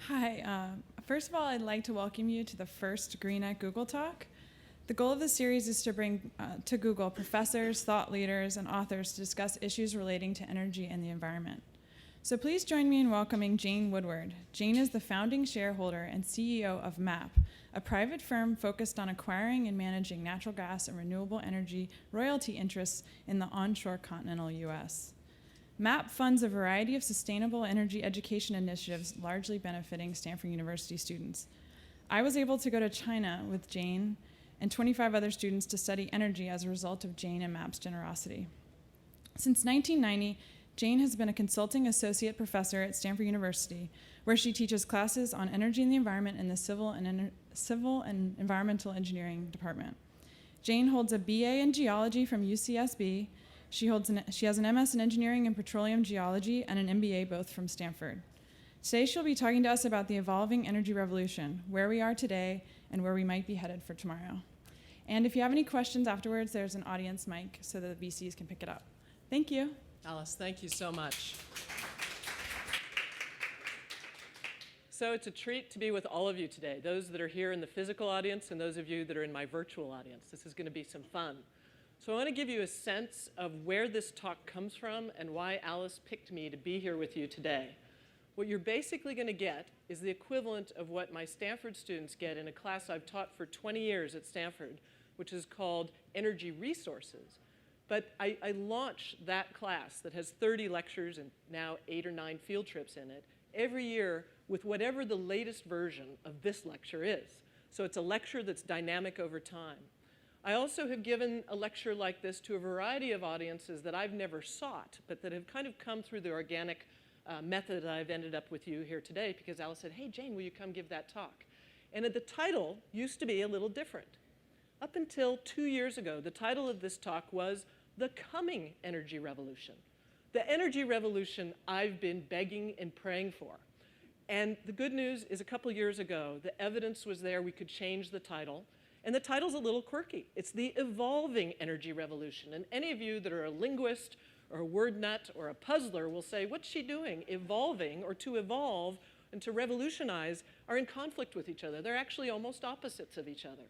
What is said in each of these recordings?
Hi. First of all, I'd like to welcome you to the first Green at Google Talk. The goal of this series is to bring to Google professors, thought leaders, and authors to discuss issues relating to energy and the environment. So please join me in welcoming Jane Woodward. Jane is the founding shareholder and CEO of MAP, a private firm focused on acquiring and managing natural gas and renewable energy royalty interests in the onshore continental U.S. MAP funds a variety of sustainable energy education initiatives largely benefiting Stanford University students. I was able to go to China with Jane and 25 other students to study energy as a result of Jane and MAP's generosity. Since 1990, Jane has been a consulting associate professor at Stanford University, where she teaches classes on energy and the environment in the Civil and Environmental Engineering department. Jane holds a BA in geology from UCSB. She has an MS in engineering and petroleum geology and an MBA both from Stanford. Today she'll be talking to us about the evolving energy revolution, where we are today and where we might be headed for tomorrow. And if you have any questions afterwards, there's an audience mic so that the VCs can pick it up. Thank you. Alice, thank you so much. So it's a treat to be with all of you today, those that are here in the physical audience and those of you that are in my virtual audience. This is going to be some fun. So I want to give you a sense of where this talk comes from and why Alice picked me to be here with you today. What you're basically going to get is the equivalent of what my Stanford students get in a class I've taught for 20 years at Stanford, which is called Energy Resources. But I launch that class that has 30 lectures and now 8 or 9 field trips in it every year with whatever the latest version of this lecture is. So it's a lecture that's dynamic over time. I also have given a lecture like this to a variety of audiences that I've never sought, but that have kind of come through the organic method that I've ended up with you here today because Alice said, hey, Jane, will you come give that talk? And the title used to be a little different. Up until 2 years ago, the title of this talk was The Coming Energy Revolution. The energy revolution I've been begging and praying for. And the good news is a couple years ago, the evidence was there we could change the title. And the title's a little quirky. It's the evolving energy revolution. And any of you that are a linguist or a word nut or a puzzler will say, what's she doing? Evolving, or to evolve and to revolutionize, are in conflict with each other. They're actually almost opposites of each other.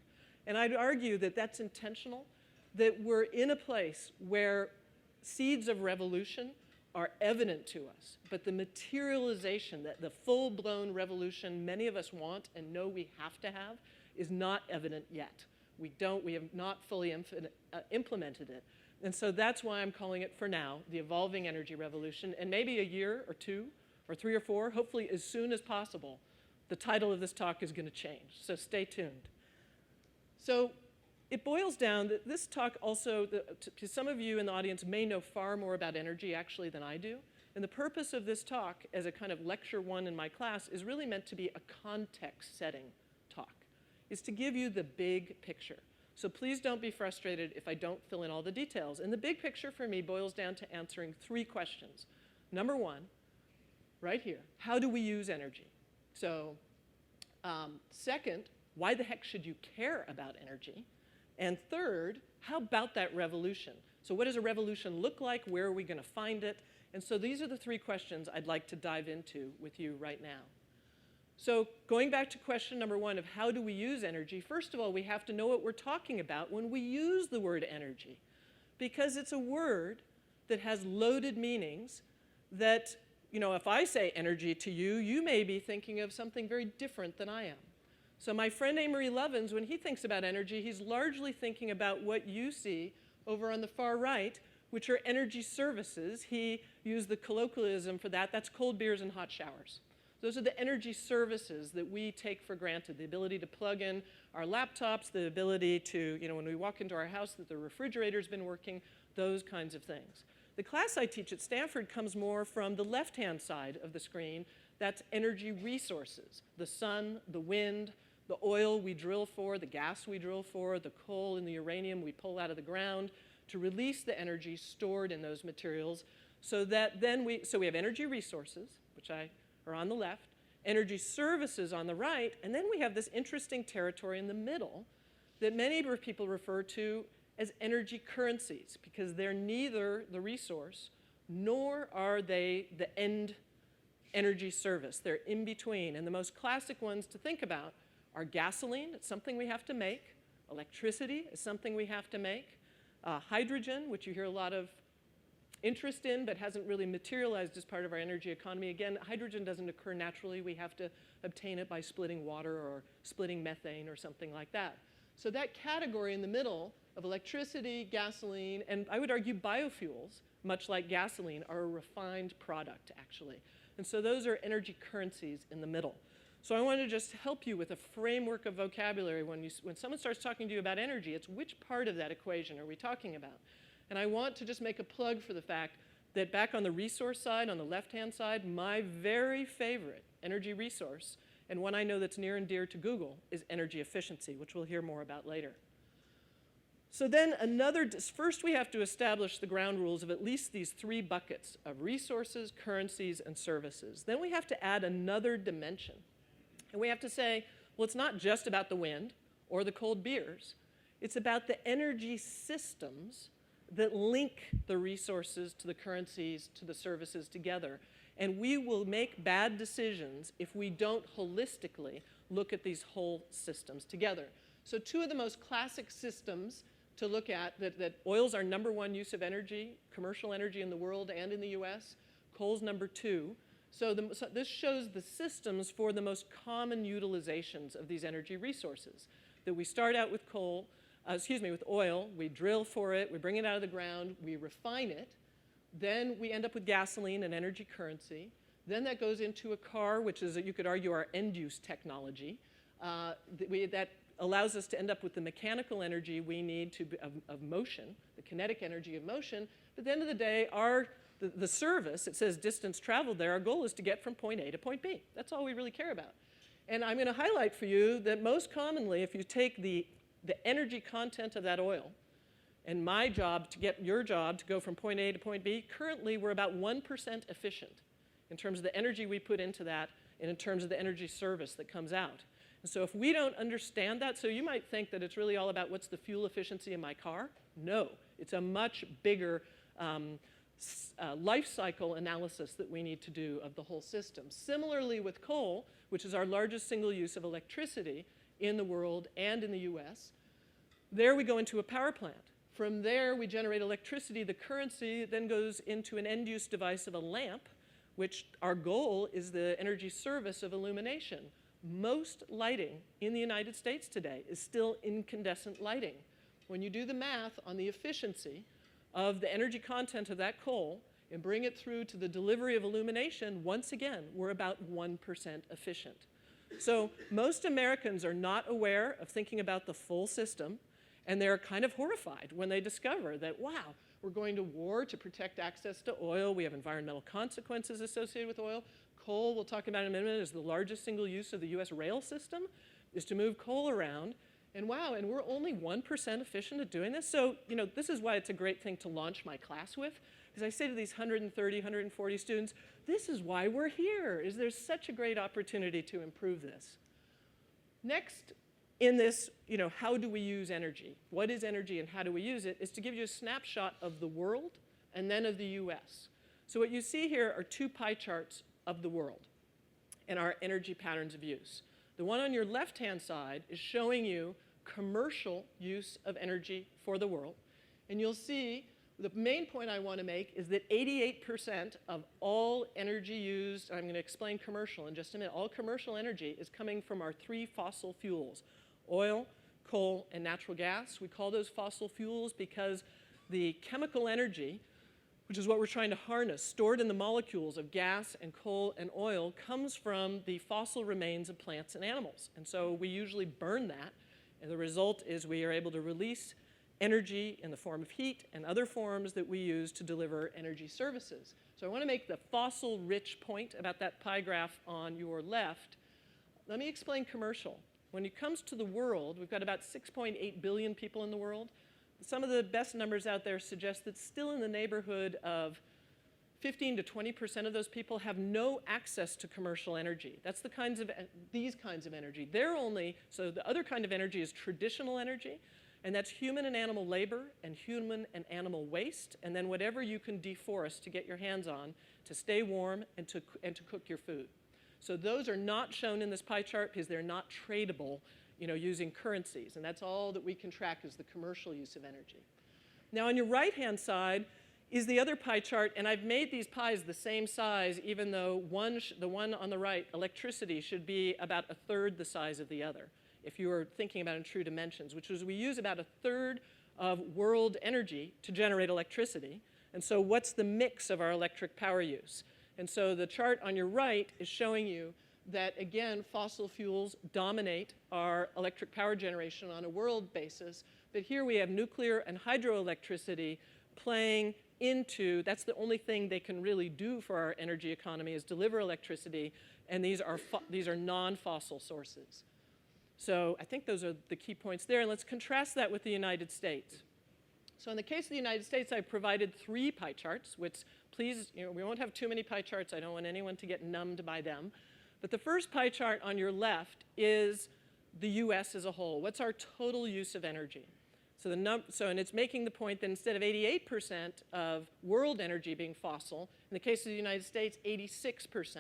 And I'd argue that that's intentional, that we're in a place where seeds of revolution are evident to us. But the materialization, that the full-blown revolution many of us want and know we have to have, is not evident yet. We have not fully implemented it. And so that's why I'm calling it, for now, the evolving energy revolution. And maybe a year or 2 or 3 or 4, hopefully as soon as possible, the title of this talk is going to change. So stay tuned. So it boils down that this talk also, to some of you in the audience may know far more about energy actually than I do. And the purpose of this talk, as a kind of lecture 1 in my class, is really meant to be a context-setting talk. Is to give you the big picture. So please don't be frustrated if I don't fill in all the details. And the big picture for me boils down to answering 3 questions. Number 1, right here, how do we use energy? So second, why the heck should you care about energy? And third, how about that revolution? So what does a revolution look like? Where are we going to find it? And so these are the 3 questions I'd like to dive into with you right now. So going back to question number 1 of how do we use energy, first of all, we have to know what we're talking about when we use the word energy, because it's a word that has loaded meanings that, if I say energy to you, you may be thinking of something very different than I am. So my friend Amory Lovins, when he thinks about energy, he's largely thinking about what you see over on the far right, which are energy services. He used the colloquialism for that. That's cold beers and hot showers. Those are the energy services that we take for granted, the ability to plug in our laptops, the ability to, when we walk into our house, that the refrigerator's been working, those kinds of things. The class I teach at Stanford comes more from the left-hand side of the screen. That's energy resources, the sun, the wind, the oil we drill for, the gas we drill for, the coal and the uranium we pull out of the ground to release the energy stored in those materials so that then we have energy resources, which are on the left, energy services on the right, and then we have this interesting territory in the middle that many people refer to as energy currencies because they're neither the resource nor are they the end energy service. They're in between. And the most classic ones to think about are gasoline. It's something we have to make. Electricity is something we have to make. Hydrogen, which you hear a lot of interest in but hasn't really materialized as part of our energy economy. Again, hydrogen doesn't occur naturally. We have to obtain it by splitting water or splitting methane or something like that. So that category in the middle of electricity, gasoline, and I would argue biofuels, much like gasoline, are a refined product, actually. And so those are energy currencies in the middle. So I want to just help you with a framework of vocabulary. When someone starts talking to you about energy, it's which part of that equation are we talking about? And I want to just make a plug for the fact that back on the resource side, on the left-hand side, my very favorite energy resource, and one I know that's near and dear to Google, is energy efficiency, which we'll hear more about later. So then first we have to establish the ground rules of at least these three buckets of resources, currencies, and services. Then we have to add another dimension. And we have to say, well, it's not just about the wind or the cold beers. It's about the energy systems that link the resources to the currencies to the services together. And we will make bad decisions if we don't holistically look at these whole systems together. So two of the most classic systems to look at, that oil's our #1 use of energy, commercial energy in the world and in the US, coal's #2. So this shows the systems for the most common utilizations of these energy resources. That we start out with with oil, we drill for it, we bring it out of the ground, we refine it, then we end up with gasoline, an energy currency. Then that goes into a car, which is, you could argue, our end-use technology. That allows us to end up with the mechanical energy we need of motion, the kinetic energy of motion. But at the end of the day, the service, it says distance traveled there, our goal is to get from point A to point B. That's all we really care about. And I'm going to highlight for you that most commonly, if you take the energy content of that oil, and my job to get your job to go from point A to point B, currently we're about 1% efficient in terms of the energy we put into that and in terms of the energy service that comes out. And so if we don't understand that, so you might think that it's really all about what's the fuel efficiency in my car. No, it's a much bigger life cycle analysis that we need to do of the whole system. Similarly with coal, which is our largest single use of electricity in the world and in the US, there we go into a power plant. From there, we generate electricity. The currency then goes into an end-use device of a lamp, which our goal is the energy service of illumination. Most lighting in the United States today is still incandescent lighting. When you do the math on the efficiency of the energy content of that coal and bring it through to the delivery of illumination, once again, we're about 1% efficient. So most Americans are not aware of thinking about the full system, and they're kind of horrified when they discover that, wow, we're going to war to protect access to oil. We have environmental consequences associated with oil. Coal, we'll talk about in a minute, is the largest single use of the US rail system, is to move coal around. And wow, and we're only 1% efficient at doing this. So, this is why it's a great thing to launch my class with. Because I say to these 130, 140 students, this is why we're here, is there's such a great opportunity to improve this. Next, in this, how do we use energy? What is energy and how do we use it? Is to give you a snapshot of the world and then of the US. So what you see here are two pie charts of the world and our energy patterns of use. The one on your left-hand side is showing you commercial use of energy for the world. And you'll see the main point I want to make is that 88% of all energy used, I'm going to explain commercial in just a minute, all commercial energy is coming from our three fossil fuels: oil, coal, and natural gas. We call those fossil fuels because the chemical energy, which is what we're trying to harness, stored in the molecules of gas and coal and oil, comes from the fossil remains of plants and animals. And so we usually burn that, and the result is we are able to release energy in the form of heat and other forms that we use to deliver energy services. So I want to make the fossil-rich point about that pie graph on your left. Let me explain commercial. When it comes to the world, we've got about 6.8 billion people in the world. Some of the best numbers out there suggest that still in the neighborhood of 15 to 20% of those people have no access to commercial energy. That's these kinds of energy. So the other kind of energy is traditional energy. And that's human and animal labor and human and animal waste, and then whatever you can deforest to get your hands on to stay warm and to cook your food. So those are not shown in this pie chart because they're not tradable, using currencies. And that's all that we can track is the commercial use of energy. Now on your right-hand side is the other pie chart, and I've made these pies the same size, even though the one on the right, electricity, should be about a third the size of the other, if you were thinking about it in true dimensions, which is we use about a third of world energy to generate electricity. And so what's the mix of our electric power use? And so the chart on your right is showing you that, again, fossil fuels dominate our electric power generation on a world basis. But here we have nuclear and hydroelectricity playing into, that's the only thing they can really do for our energy economy is deliver electricity, and these are non-fossil sources. So I think those are the key points there, and let's contrast that with the United States. So in the case of the United States, I've provided 3 pie charts, which please, we won't have too many pie charts. I don't want anyone to get numbed by them. But the first pie chart on your left is the US as a whole. What's our total use of energy? And it's making the point that instead of 88% of world energy being fossil, in the case of the United States, 86%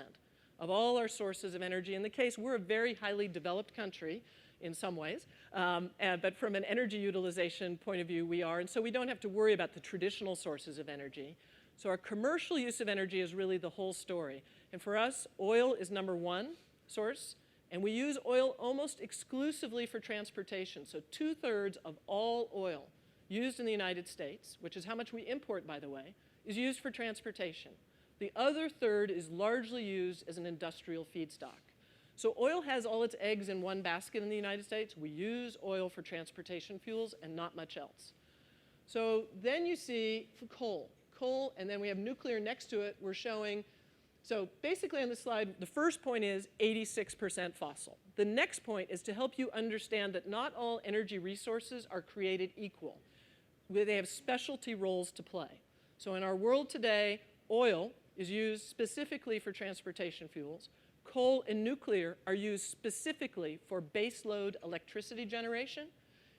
of all our sources of energy. In the case, we're a very highly developed country in some ways, but from an energy utilization point of view, we are. And so we don't have to worry about the traditional sources of energy. So our commercial use of energy is really the whole story. And for us, oil is #1 source. And we use oil almost exclusively for transportation. So 2/3 of all oil used in the United States, which is how much we import, by the way, is used for transportation. The other third is largely used as an industrial feedstock. So oil has all its eggs in one basket in the United States. We use oil for transportation fuels and not much else. So then you see coal, and then we have nuclear next to it. We're showing, so basically on this slide, the first point is 86% fossil. The next point is to help you understand that not all energy resources are created equal. They have specialty roles to play. So in our world today, oil is used specifically for transportation fuels. Coal and nuclear are used specifically for baseload electricity generation.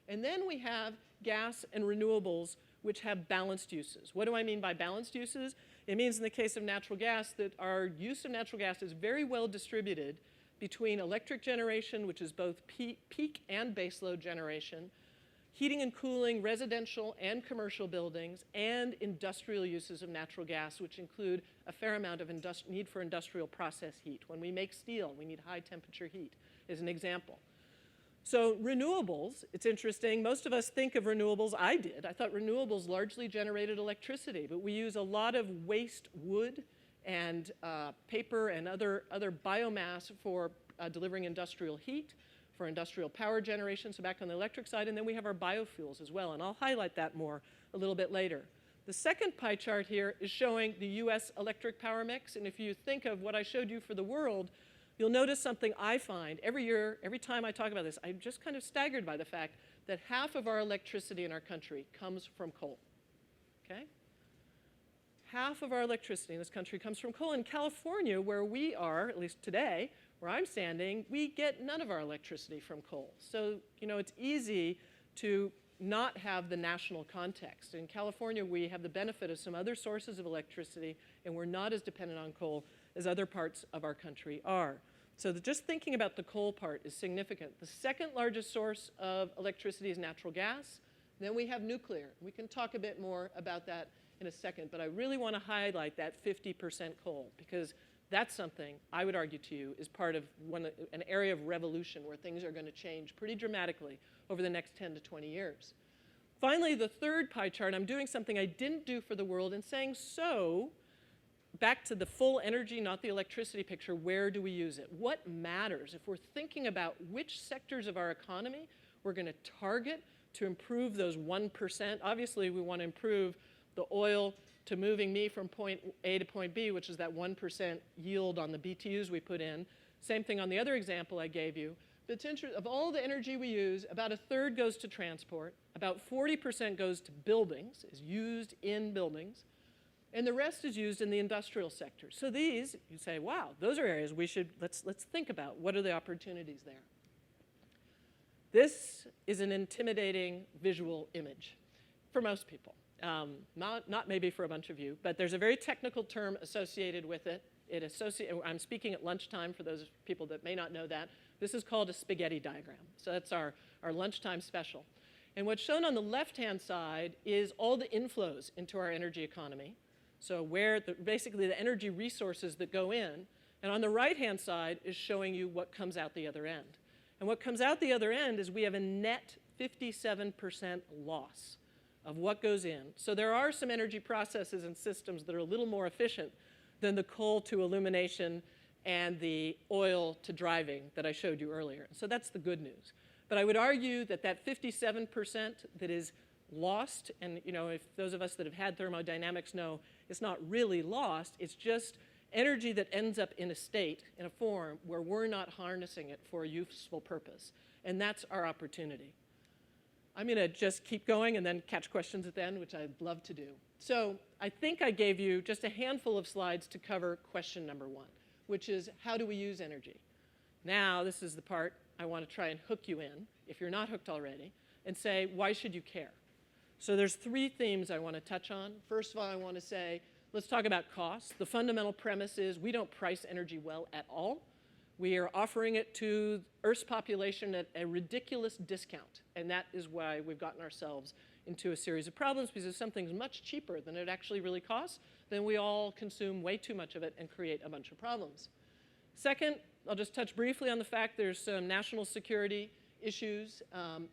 And then we have gas and renewables, which have balanced uses. What do I mean by balanced uses? It means in the case of natural gas that our use of natural gas is very well distributed between electric generation, which is both peak and baseload generation, heating and cooling residential and commercial buildings, and industrial uses of natural gas, which include a fair amount of need for industrial process heat. When we make steel, we need high temperature heat, as an example. So renewables, it's interesting. Most of us think of renewables, I did. I thought renewables largely generated electricity, but we use a lot of waste wood and paper and other biomass for delivering industrial heat, for industrial power generation, so back on the electric side, and then we have our biofuels as well, and I'll highlight that more a little bit later. The second pie chart here is showing the US electric power mix, and if you think of what I showed you for the world, you'll notice something I find every year, every time I talk about this, I'm just kind of staggered by the fact that half of our electricity in our country comes from coal, okay? Half of our electricity in this country comes from coal. In California, where we are, at least today, where I'm standing, we get none of our electricity from coal. So, it's easy to not have the national context. In California, we have the benefit of some other sources of electricity, and we're not as dependent on coal as other parts of our country are. So just thinking about the coal part is significant. The second largest source of electricity is natural gas. Then we have nuclear. We can talk a bit more about that in a second, but I really want to highlight that 50% coal, because that's something I would argue to you is part of an area of revolution where things are going to change pretty dramatically over the next 10 to 20 years. Finally, the third pie chart, I'm doing something I didn't do for the world and saying, so back to the full energy, not the electricity picture, where do we use it? What matters? If we're thinking about which sectors of our economy we're going to target to improve those 1%, obviously we want to improve the oil to moving me from point A to point B, which is that 1% yield on the BTUs we put in. Same thing on the other example I gave you. But of all the energy we use, about a third goes to transport, about 40% goes to buildings, is used in buildings, and the rest is used in the industrial sector. So these, you say, wow, those are areas we should, let's think about. What are the opportunities there? This is an intimidating visual image for most people. Not maybe for a bunch of you, but there's a very technical term associated with it. I'm speaking at lunchtime for those people that may not know that. This is called a spaghetti diagram. So that's our lunchtime special. And what's shown on the left-hand side is all the inflows into our energy economy. So basically the energy resources that go in. And on the right-hand side is showing you what comes out the other end. And what comes out the other end is we have a net 57% loss of what goes in. So there are some energy processes and systems that are a little more efficient than the coal to illumination and the oil to driving that I showed you earlier. So that's the good news. But I would argue that that 57% that is lost, and if those of us that have had thermodynamics know it's not really lost, it's just energy that ends up in a state, in a form, where we're not harnessing it for a useful purpose. And that's our opportunity. I'm going to just keep going and then catch questions at the end, which I'd love to do. So I think I gave you just a handful of slides to cover question number 1, which is how do we use energy? Now this is the part I want to try and hook you in, if you're not hooked already, and say, why should you care? So there's 3 themes I want to touch on. First of all, I want to say, let's talk about costs. The fundamental premise is we don't price energy well at all. We are offering it to Earth's population at a ridiculous discount. And that is why we've gotten ourselves into a series of problems, because if something's much cheaper than it actually really costs, then we all consume way too much of it and create a bunch of problems. Second, I'll just touch briefly on the fact there's some national security issues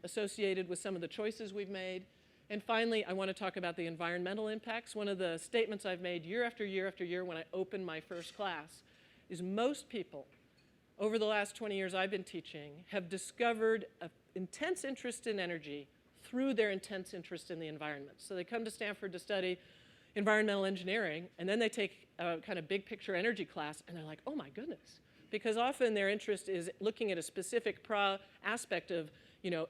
associated with some of the choices we've made. And finally, I want to talk about the environmental impacts. One of the statements I've made year after year after year when I open my first class is most people, over the last 20 years I've been teaching, have discovered an intense interest in energy through their intense interest in the environment. So they come to Stanford to study environmental engineering, and then they take a kind of big picture energy class, and they're like, oh my goodness. Because often their interest is looking at a specific aspect of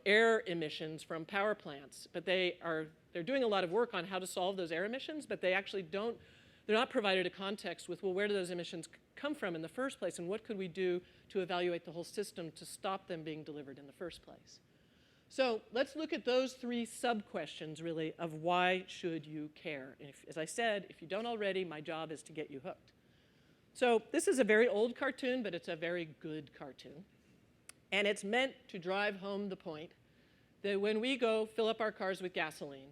air emissions from power plants, but they're doing a lot of work on how to solve those air emissions, but they actually they're not provided a context with, well, where do those emissions come from in the first place, and what could we do to evaluate the whole system to stop them being delivered in the first place? So let's look at those 3 sub-questions, really, of why should you care? And as I said, if you don't already, my job is to get you hooked. So this is a very old cartoon, but it's a very good cartoon. And it's meant to drive home the point that when we go fill up our cars with gasoline,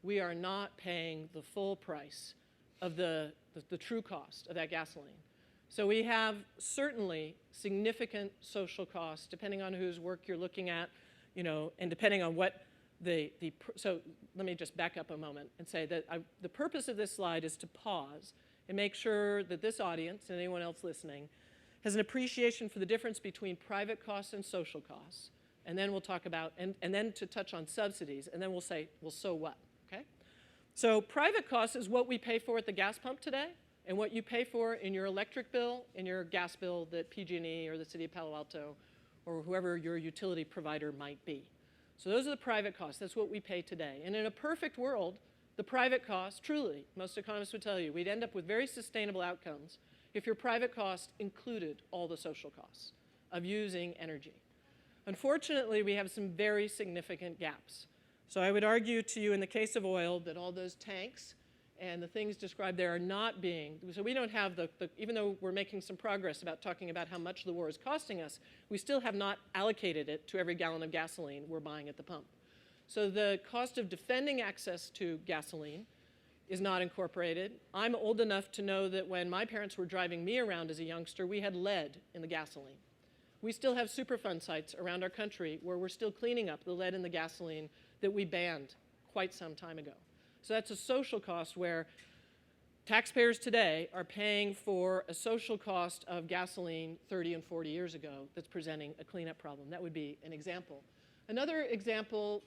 we are not paying the full price of the true cost of that gasoline. So we have certainly significant social costs, depending on whose work you're looking at, and depending on what so let me just back up a moment and say that the purpose of this slide is to pause and make sure that this audience and anyone else listening has an appreciation for the difference between private costs and social costs. And then we'll talk about, and then to touch on subsidies, and then we'll say, well, so what, okay? So private costs is what we pay for at the gas pump today, and what you pay for in your electric bill, in your gas bill that PG&E or the city of Palo Alto or whoever your utility provider might be. So those are the private costs. That's what we pay today. And in a perfect world, the private costs, truly, most economists would tell you, we'd end up with very sustainable outcomes if your private cost included all the social costs of using energy. Unfortunately, we have some very significant gaps. So I would argue to you in the case of oil that all those tanks and the things described there are not being, so we don't have even though we're making some progress about talking about how much the war is costing us, we still have not allocated it to every gallon of gasoline we're buying at the pump. So the cost of defending access to gasoline is not incorporated. I'm old enough to know that when my parents were driving me around as a youngster, we had lead in the gasoline. We still have Superfund sites around our country where we're still cleaning up the lead in the gasoline that we banned quite some time ago. So that's a social cost where taxpayers today are paying for a social cost of gasoline 30 and 40 years ago that's presenting a cleanup problem. That would be an example. Another example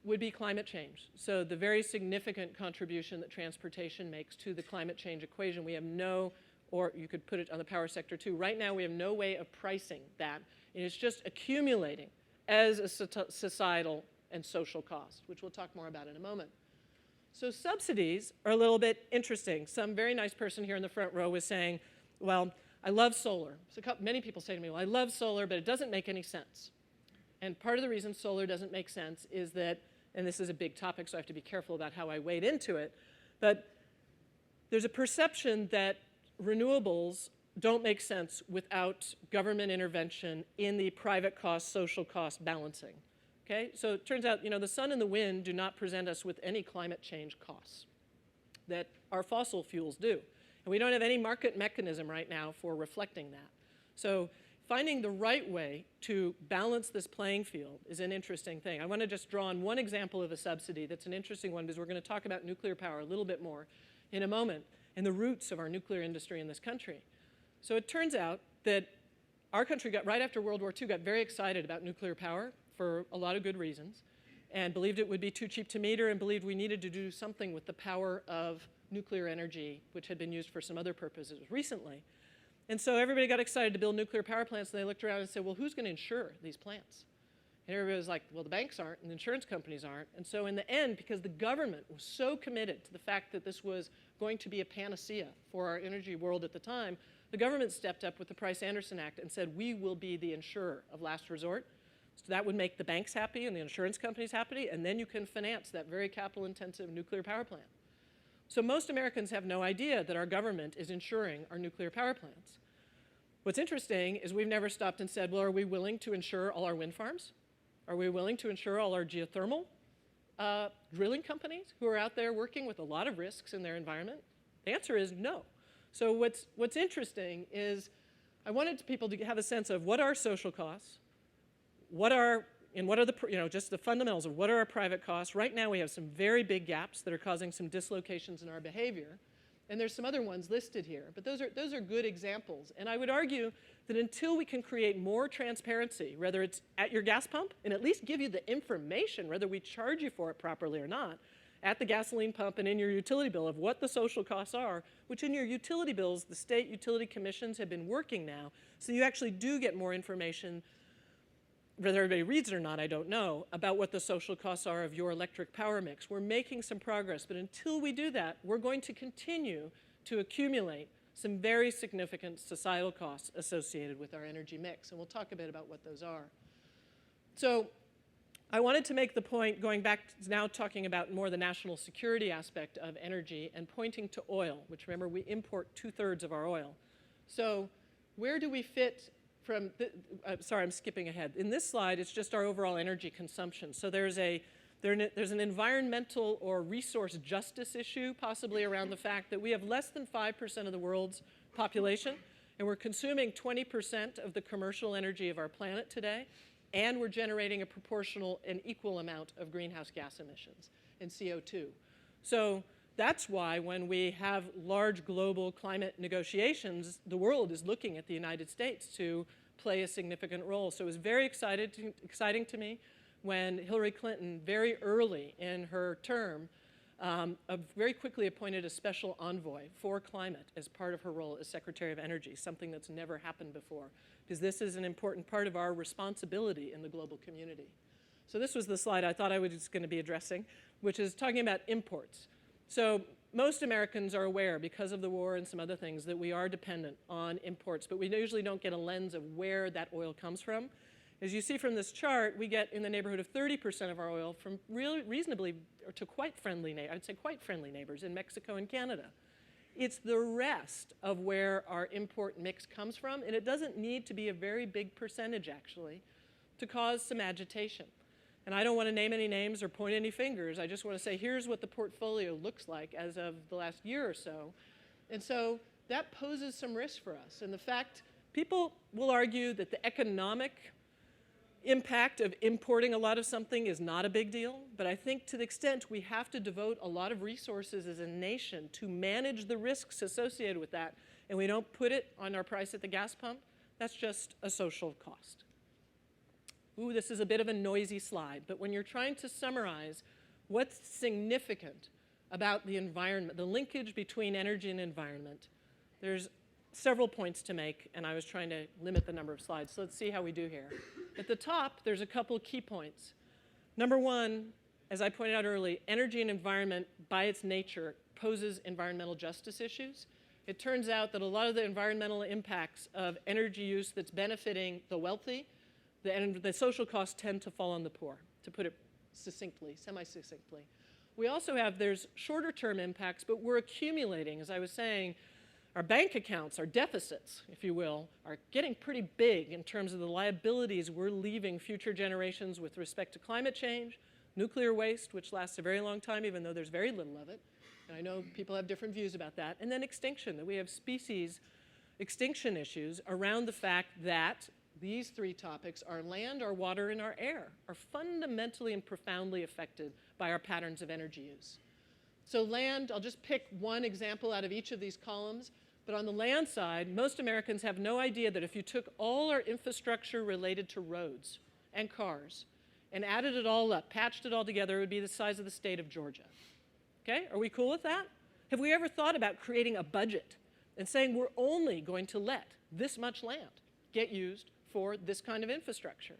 would be climate change. So the very significant contribution that transportation makes to the climate change equation, we have no, or you could put it on the power sector too. Right now we have no way of pricing that, and it's just accumulating as a societal and social cost, which we'll talk more about in a moment. So subsidies are a little bit interesting. Some very nice person here in the front row was saying, well, I love solar. So many people say to me, well, I love solar, but it doesn't make any sense. And part of the reason solar doesn't make sense is that, and this is a big topic, so I have to be careful about how I wade into it, but there's a perception that renewables don't make sense without government intervention in the private cost, social cost balancing. Okay? So it turns out, the sun and the wind do not present us with any climate change costs that our fossil fuels do. And we don't have any market mechanism right now for reflecting that. So finding the right way to balance this playing field is an interesting thing. I want to just draw on one example of a subsidy that's an interesting one, because we're going to talk about nuclear power a little bit more in a moment and the roots of our nuclear industry in this country. So it turns out that our country right after World War II, got very excited about nuclear power for a lot of good reasons, and believed it would be too cheap to meter, and believed we needed to do something with the power of nuclear energy, which had been used for some other purposes recently. And so everybody got excited to build nuclear power plants, and they looked around and said, well, who's going to insure these plants? And everybody was like, well, the banks aren't, and the insurance companies aren't. And so in the end, because the government was so committed to the fact that this was going to be a panacea for our energy world at the time, the government stepped up with the Price-Anderson Act and said, we will be the insurer of last resort. So that would make the banks happy and the insurance companies happy, and then you can finance that very capital-intensive nuclear power plant. So most Americans have no idea that our government is insuring our nuclear power plants. What's interesting is we've never stopped and said, well, are we willing to insure all our wind farms? Are we willing to insure all our geothermal drilling companies who are out there working with a lot of risks in their environment? The answer is no. So what's interesting is I wanted people to have a sense of what are social costs, what are the, just the fundamentals of what are our private costs. Right now we have some very big gaps that are causing some dislocations in our behavior. And there's some other ones listed here, but those are good examples. And I would argue that until we can create more transparency, whether it's at your gas pump, and at least give you the information, whether we charge you for it properly or not, at the gasoline pump and in your utility bill of what the social costs are, which in your utility bills, the state utility commissions have been working now, so you actually do get more information, whether everybody reads it or not, I don't know, about what the social costs are of your electric power mix. We're making some progress, but until we do that, we're going to continue to accumulate some very significant societal costs associated with our energy mix, and we'll talk a bit about what those are. So I wanted to make the point, going back to now talking about more the national security aspect of energy and pointing to oil, which remember we import 2/3 of our oil. So where do we fit from, sorry, I'm skipping ahead. In this slide, it's just our overall energy consumption. So there's an environmental or resource justice issue possibly around the fact that we have less than 5% of the world's population, and we're consuming 20% of the commercial energy of our planet today, and we're generating a proportional and equal amount of greenhouse gas emissions and CO2. So that's why when we have large global climate negotiations, the world is looking at the United States to play a significant role. So it was very exciting to me when Hillary Clinton, very early in her term, very quickly appointed a special envoy for climate as part of her role as Secretary of Energy, something that's never happened before, because this is an important part of our responsibility in the global community. So this was the slide I thought I was going to be addressing, which is talking about imports. So most Americans are aware, because of the war and some other things, that we are dependent on imports, but we usually don't get a lens of where that oil comes from. As you see from this chart, we get in the neighborhood of 30% of our oil from really reasonably, or to quite friendly, I would say quite friendly neighbors in Mexico and Canada. It's the rest of where our import mix comes from, and it doesn't need to be a very big percentage, actually, to cause some agitation. And I don't want to name any names or point any fingers. I just want to say, here's what the portfolio looks like as of the last year or so. And so that poses some risk for us. And the fact, people will argue that the economic impact of importing a lot of something is not a big deal. But I think to the extent we have to devote a lot of resources as a nation to manage the risks associated with that, and we don't put it on our price at the gas pump, that's just a social cost. Ooh, this is a bit of a noisy slide, but when you're trying to summarize what's significant about the environment, the linkage between energy and environment, there's several points to make, and I was trying to limit the number of slides, so let's see how we do here. At the top, there's a couple key points. Number one, as I pointed out earlier, energy and environment, by its nature, poses environmental justice issues. It turns out that a lot of the environmental impacts of energy use that's benefiting the wealthy the social costs tend to fall on the poor, to put it succinctly, semi-succinctly. We also have, there's shorter term impacts, but we're accumulating, as I was saying, our bank accounts, our deficits, if you will, are getting pretty big in terms of the liabilities we're leaving future generations with respect to climate change, nuclear waste, which lasts a very long time, even though there's very little of it. And I know people have different views about that. And then extinction, that we have species extinction issues around the fact that these three topics, our land, our water, and our air, are fundamentally and profoundly affected by our patterns of energy use. So land, I'll just pick one example out of each of these columns. But on the land side, most Americans have no idea that if you took all our infrastructure related to roads and cars and added it all up, patched it all together, it would be the size of the state of Georgia. Okay, are we cool with that? Have we ever thought about creating a budget and saying we're only going to let this much land get used for this kind of infrastructure?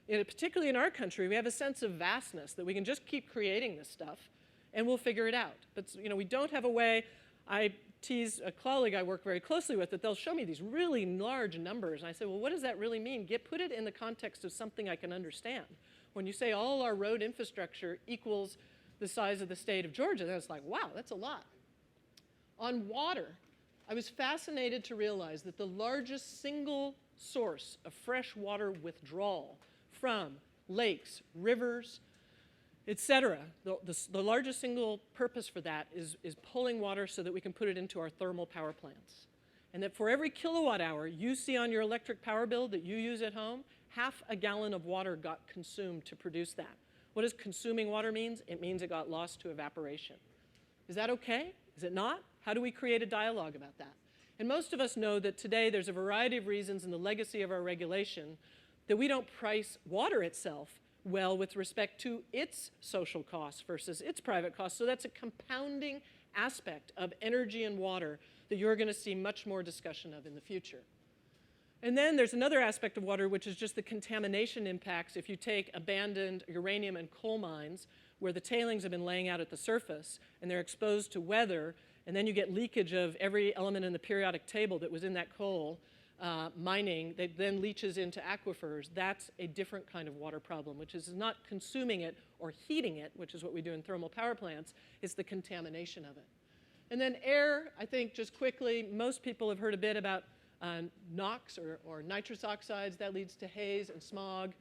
Particularly in our country, we have a sense of vastness that we can just keep creating this stuff and we'll figure it out. But we don't have a way. I tease a colleague I work very closely with that they'll show me these really large numbers. And I say, well, what does that really mean? Put it in the context of something I can understand. When you say all our road infrastructure equals the size of the state of Georgia, then it's like, wow, that's a lot. On water, I was fascinated to realize that the largest single source of fresh water withdrawal from lakes, rivers, etc., the largest single purpose for that is pulling water so that we can put it into our thermal power plants. And that for every kilowatt hour you see on your electric power bill that you use at home, half a gallon of water got consumed to produce that. What does consuming water mean? It means it got lost to evaporation. Is that okay? Is it not? How do we create a dialogue about that? And most of us know that today there's a variety of reasons in the legacy of our regulation that we don't price water itself well with respect to its social costs versus its private costs. So that's a compounding aspect of energy and water that you're going to see much more discussion of in the future. And then there's another aspect of water, which is just the contamination impacts. If you take abandoned uranium and coal mines where the tailings have been laying out at the surface and they're exposed to weather, and then you get leakage of every element in the periodic table that was in that coal, mining, that then leaches into aquifers, that's a different kind of water problem, which is not consuming it or heating it, which is what we do in thermal power plants, it's the contamination of it. And then air, I think just quickly, most people have heard a bit about NOx or nitrous oxides. That leads to haze and smog.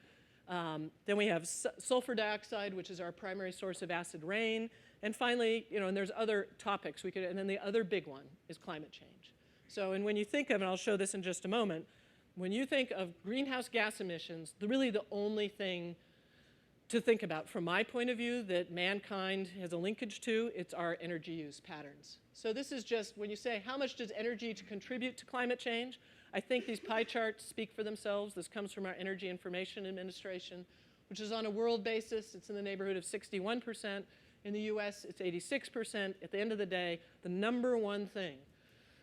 Then we have sulfur dioxide, which is our primary source of acid rain. And finally, and there's other topics and then the other big one is climate change. So, and when you think of, and I'll show this in just a moment, when you think of greenhouse gas emissions, really the only thing to think about from my point of view that mankind has a linkage to, it's our energy use patterns. So this is just, when you say how much does energy contribute to climate change, I think these pie charts speak for themselves. This comes from our Energy Information Administration, which is on a world basis, it's in the neighborhood of 61%. In the US, it's 86%. At the end of the day, the number one thing,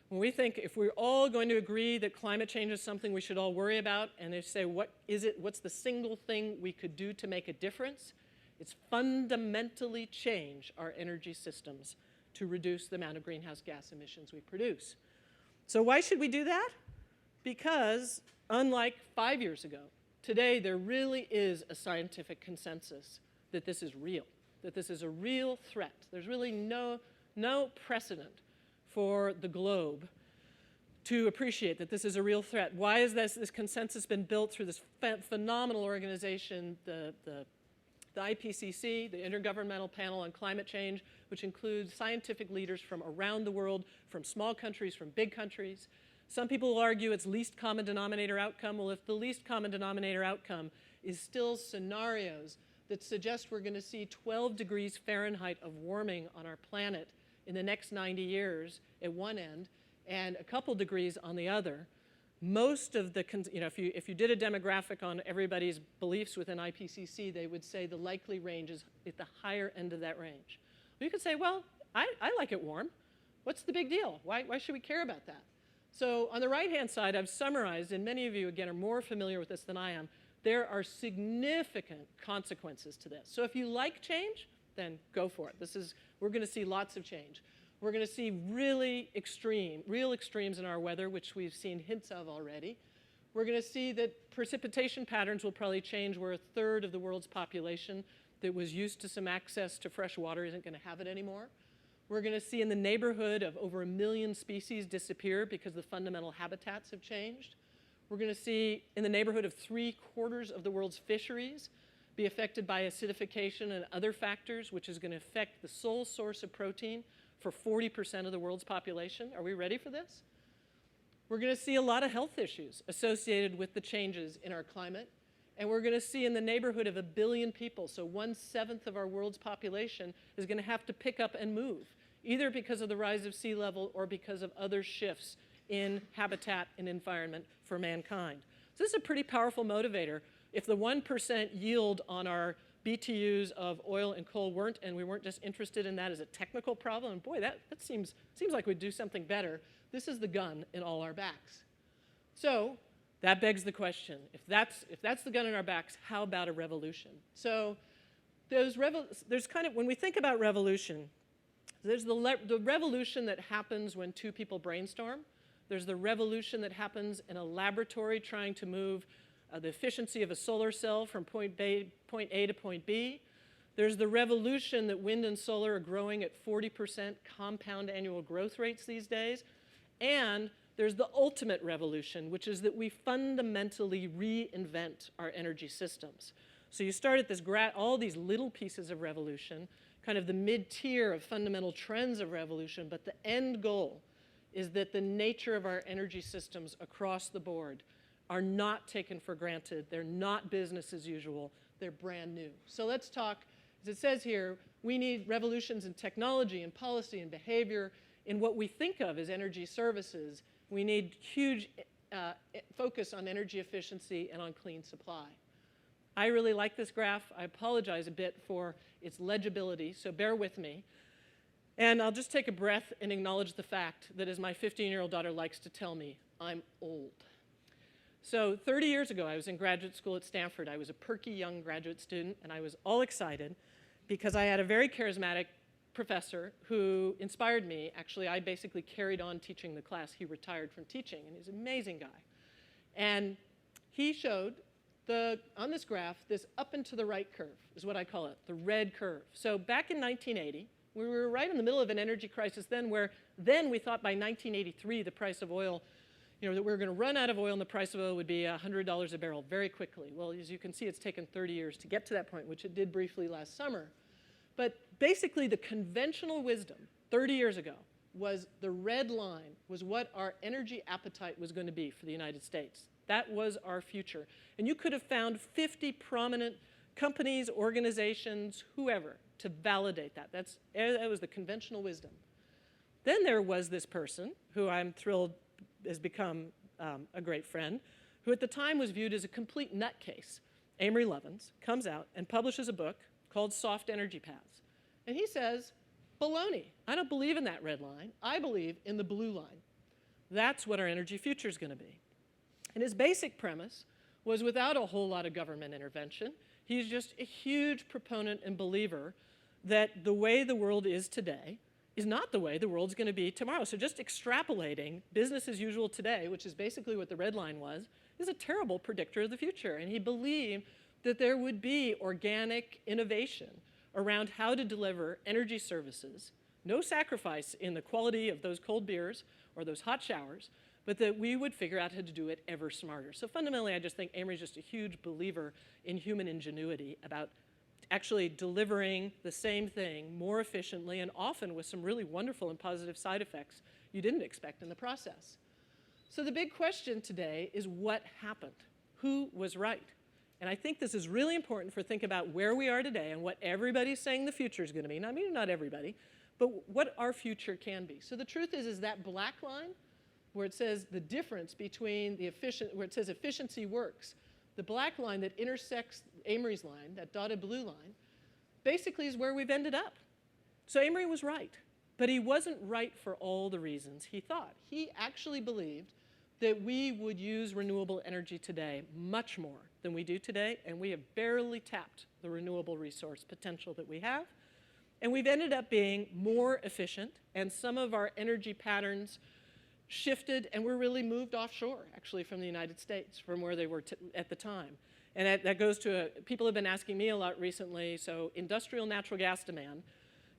when we think if we're all going to agree that climate change is something we should all worry about, and they say, what is it? What's the single thing we could do to make a difference? It's fundamentally change our energy systems to reduce the amount of greenhouse gas emissions we produce. So why should we do that? Because unlike 5 years ago, today there really is a scientific consensus that this is real, that this is a real threat. There's really no precedent for the globe to appreciate that this is a real threat. Why has this consensus been built through this phenomenal organization, the IPCC, the Intergovernmental Panel on Climate Change, which includes scientific leaders from around the world, from small countries, from big countries. Some people will argue it's least common denominator outcome. Well, if the least common denominator outcome is still scenarios that suggest we're going to see 12 degrees Fahrenheit of warming on our planet in the next 90 years at one end, and a couple degrees on the other, most of the, if you did a demographic on everybody's beliefs within IPCC, they would say the likely range is at the higher end of that range. Well, you could say, well, I like it warm. What's the big deal? Why should we care about that? So on the right-hand side, I've summarized, and many of you, again, are more familiar with this than I am, there are significant consequences to this. So if you like change, then go for it. We're going to see lots of change. We're going to see real extremes in our weather, which we've seen hints of already. We're going to see that precipitation patterns will probably change where a third of the world's population that was used to some access to fresh water isn't going to have it anymore. We're going to see in the neighborhood of over 1 million species disappear because the fundamental habitats have changed. We're going to see in the neighborhood of 3/4 of the world's fisheries be affected by acidification and other factors, which is going to affect the sole source of protein for 40% of the world's population. Are we ready for this? We're going to see a lot of health issues associated with the changes in our climate. And we're going to see in the neighborhood of 1 billion people, so 1/7 of our world's population is going to have to pick up and move, either because of the rise of sea level or because of other shifts in habitat and environment for mankind. So this is a pretty powerful motivator. If the 1% yield on our BTUs of oil and coal weren't, and we weren't just interested in that as a technical problem, and boy, that seems like we'd do something better. This is the gun in all our backs. So that begs the question, if that's the gun in our backs, how about a revolution? So there's kind of, when we think about revolution, there's the revolution that happens when two people brainstorm. There's the revolution that happens in a laboratory trying to move the efficiency of a solar cell from point A to point B. There's the revolution that wind and solar are growing at 40% compound annual growth rates these days. And there's the ultimate revolution, which is that we fundamentally reinvent our energy systems. So you start at this all these little pieces of revolution, kind of the mid-tier of fundamental trends of revolution, but the end goal is that the nature of our energy systems across the board are not taken for granted. They're not business as usual. They're brand new. So let's talk, as it says here, we need revolutions in technology and policy and behavior in what we think of as energy services. We need huge focus on energy efficiency and on clean supply. I really like this graph. I apologize a bit for its legibility, so bear with me. And I'll just take a breath and acknowledge the fact that, as my 15-year-old daughter likes to tell me, I'm old. So 30 years ago, I was in graduate school at Stanford. I was a perky young graduate student, and I was all excited because I had a very charismatic professor who inspired me. Actually, I basically carried on teaching the class. He retired from teaching, and he's an amazing guy. And he showed, on this graph, this up and to the right curve is what I call it, the red curve. So back in 1980, we were right in the middle of an energy crisis then, where then we thought by 1983 the price of oil, that we were going to run out of oil and the price of oil would be $100 a barrel very quickly. Well, as you can see, it's taken 30 years to get to that point, which it did briefly last summer. But basically, the conventional wisdom 30 years ago was the red line was what our energy appetite was going to be for the United States. That was our future. And you could have found 50 prominent companies, organizations, whoever, to validate that. That was the conventional wisdom. Then there was this person, who I'm thrilled has become a great friend, who at the time was viewed as a complete nutcase. Amory Lovins comes out and publishes a book called Soft Energy Paths. And he says, baloney, I don't believe in that red line. I believe in the blue line. That's what our energy future is going to be. And his basic premise was, without a whole lot of government intervention, he's just a huge proponent and believer that the way the world is today is not the way the world's going to be tomorrow. So just extrapolating business as usual today, which is basically what the red line was, is a terrible predictor of the future. And he believed that there would be organic innovation around how to deliver energy services, no sacrifice in the quality of those cold beers or those hot showers, but that we would figure out how to do it ever smarter. So fundamentally, I just think Amory's just a huge believer in human ingenuity about actually delivering the same thing more efficiently and often with some really wonderful and positive side effects you didn't expect in the process. So the big question today is, what happened? Who was right? And I think this is really important for thinking about where we are today and what everybody's saying the future is going to be. Now, I mean, not everybody, but what our future can be. So the truth is that black line, where it says the difference between where it says efficiency works, the black line that intersects Amory's line, that dotted blue line, basically is where we've ended up. So Amory was right, but he wasn't right for all the reasons he thought. He actually believed that we would use renewable energy today much more than we do today, and we have barely tapped the renewable resource potential that we have. And we've ended up being more efficient, and some of our energy patterns shifted and were really moved offshore, actually, from the United States, from where they were at the time. And that goes to, people have been asking me a lot recently, so industrial natural gas demand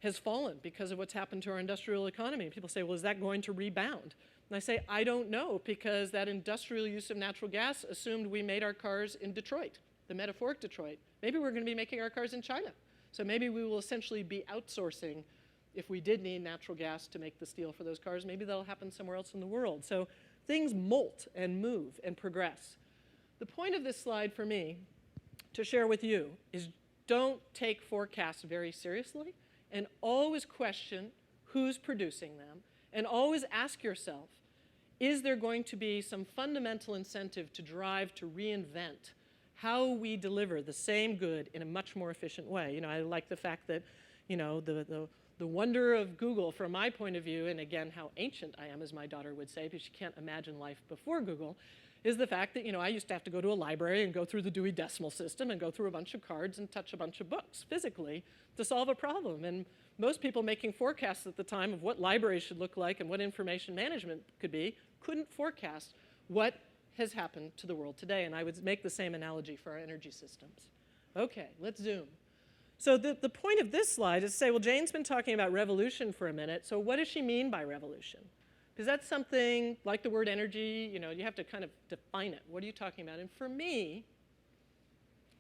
has fallen because of what's happened to our industrial economy. People say, well, is that going to rebound? And I say, I don't know, because that industrial use of natural gas assumed we made our cars in Detroit, the metaphoric Detroit. Maybe we're going to be making our cars in China. So maybe we will essentially be outsourcing. If we did need natural gas to make the steel for those cars, maybe that'll happen somewhere else in the world. So things molt and move and progress. The point of this slide for me to share with you is don't take forecasts very seriously, and always question who's producing them, and always ask yourself, is there going to be some fundamental incentive to drive to reinvent how we deliver the same good in a much more efficient way? You know, I like the fact that, you know, the wonder of Google from my point of view, and again, how ancient I am, as my daughter would say, because she can't imagine life before Google, is the fact that, you know, I used to have to go to a library and go through the Dewey Decimal System and go through a bunch of cards and touch a bunch of books physically to solve a problem. And most people making forecasts at the time of what libraries should look like and what information management could be couldn't forecast what has happened to the world today. And I would make the same analogy for our energy systems. Okay, let's zoom. So the point of this slide is to say, well, Jane's been talking about revolution for a minute, so what does she mean by revolution? Because that's something like the word energy, you know, you have to kind of define it. What are you talking about? And for me,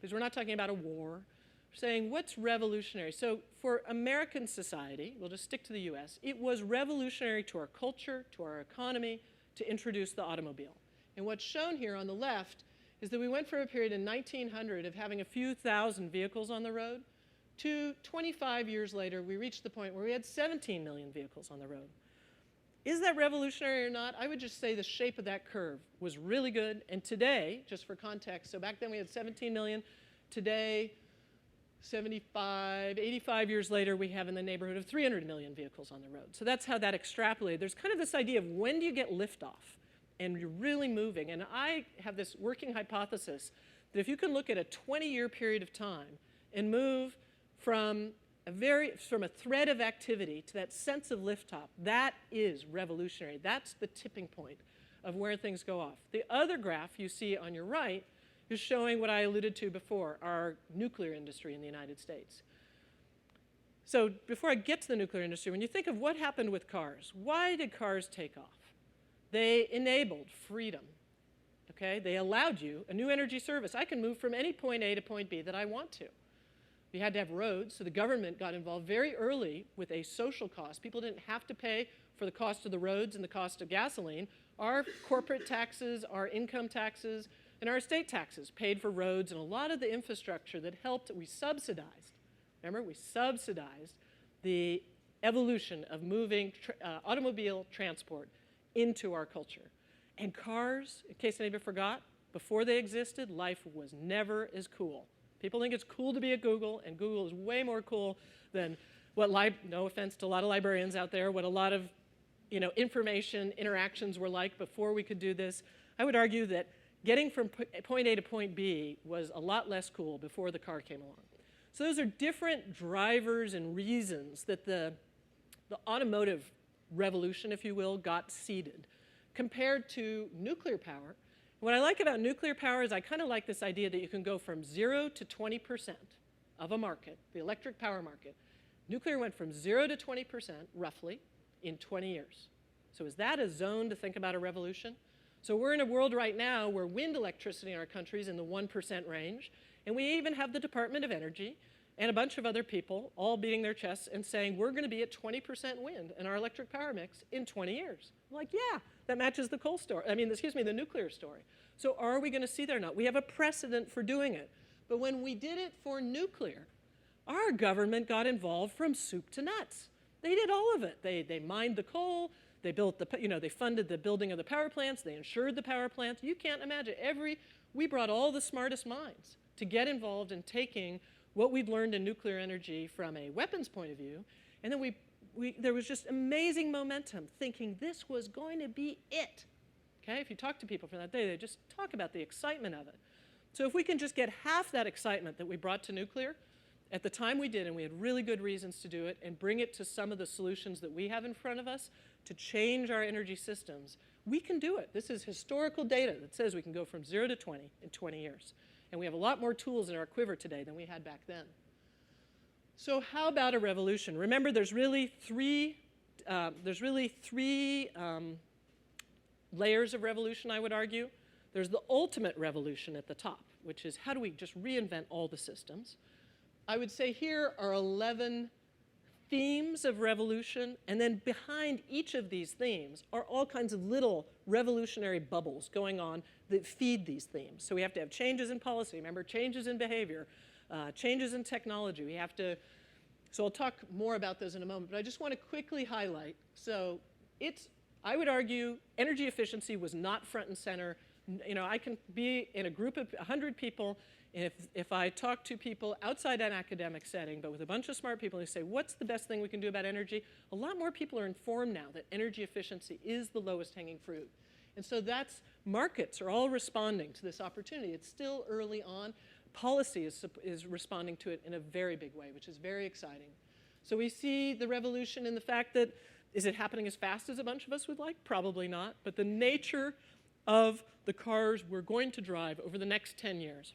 because we're not talking about a war, we're saying what's revolutionary? So for American society, we'll just stick to the US, it was revolutionary to our culture, to our economy, to introduce the automobile. And what's shown here on the left is that we went from a period in 1900 of having a few thousand vehicles on the road to 25 years later, we reached the point where we had 17 million vehicles on the road. Is that revolutionary or not? I would just say the shape of that curve was really good. And today, just for context, so back then we had 17 million. Today, 75, 85 years later, we have in the neighborhood of 300 million vehicles on the road. So that's how that extrapolated. There's kind of this idea of when do you get liftoff and you're really moving. And I have this working hypothesis that if you can look at a 20-year period of time and move from a thread of activity to that sense of liftoff, that is revolutionary. That's the tipping point of where things go off. The other graph you see on your right is showing what I alluded to before, our nuclear industry in the United States. So before I get to the nuclear industry, when you think of what happened with cars, why did cars take off? They enabled freedom. Okay? They allowed you a new energy service. I can move from any point A to point B that I want to. We had to have roads, so the government got involved very early with a social cost. People didn't have to pay for the cost of the roads and the cost of gasoline. Our corporate taxes, our income taxes, and our estate taxes paid for roads and a lot of the infrastructure that helped, we subsidized. Remember, we subsidized the evolution of moving automobile transport into our culture. And cars, in case anybody forgot, before they existed, life was never as cool. People think it's cool to be at Google, and Google is way more cool than what, no offense to a lot of librarians out there, what a lot of information interactions were like before we could do this. I would argue that getting from point A to point B was a lot less cool before the car came along. So those are different drivers and reasons that the automotive revolution, if you will, got seeded compared to nuclear power. What I like about nuclear power is I kind of like this idea that you can go from 0 to 20% of a market, the electric power market. Nuclear went from 0 to 20%, roughly, in 20 years. So is that a zone to think about a revolution? So we're in a world right now where wind electricity in our country is in the 1% range, and we even have the Department of Energy and a bunch of other people all beating their chests and saying we're going to be at 20% wind in our electric power mix in 20 years. I'm like, yeah, that matches the the nuclear story. So are we going to see that or not? We have a precedent for doing it. But when we did it for nuclear, our government got involved from soup to nuts. They did all of it. They mined the coal. They built they funded the building of the power plants. They insured the power plants. You can't imagine. We brought all the smartest minds to get involved in taking what we'd learned in nuclear energy from a weapons point of view, and then there was just amazing momentum, thinking this was going to be it. Okay, if you talk to people from that day, they just talk about the excitement of it. So if we can just get half that excitement that we brought to nuclear at the time we did, and we had really good reasons to do it, and bring it to some of the solutions that we have in front of us to change our energy systems, we can do it. This is historical data that says we can go from 0 to 20 in 20 years. And we have a lot more tools in our quiver today than we had back then. So how about a revolution? Remember, there's really three layers of revolution, I would argue. There's the ultimate revolution at the top, which is how do we just reinvent all the systems? I would say here are 11 themes of revolution, and then behind each of these themes are all kinds of little revolutionary bubbles going on that feed these themes. So we have to have changes in policy, remember, changes in behavior, changes in technology. We have to, so I'll talk more about those in a moment, but I just want to quickly highlight. So I would argue energy efficiency was not front and center. You know, I can be in a group of 100 people, and if I talk to people outside an academic setting, but with a bunch of smart people, and they say, what's the best thing we can do about energy? A lot more people are informed now that energy efficiency is the lowest hanging fruit. And so markets are all responding to this opportunity. It's still early on. Policy is responding to it in a very big way, which is very exciting. So we see the revolution in the fact that, is it happening as fast as a bunch of us would like? Probably not. But the nature of the cars we're going to drive over the next 10 years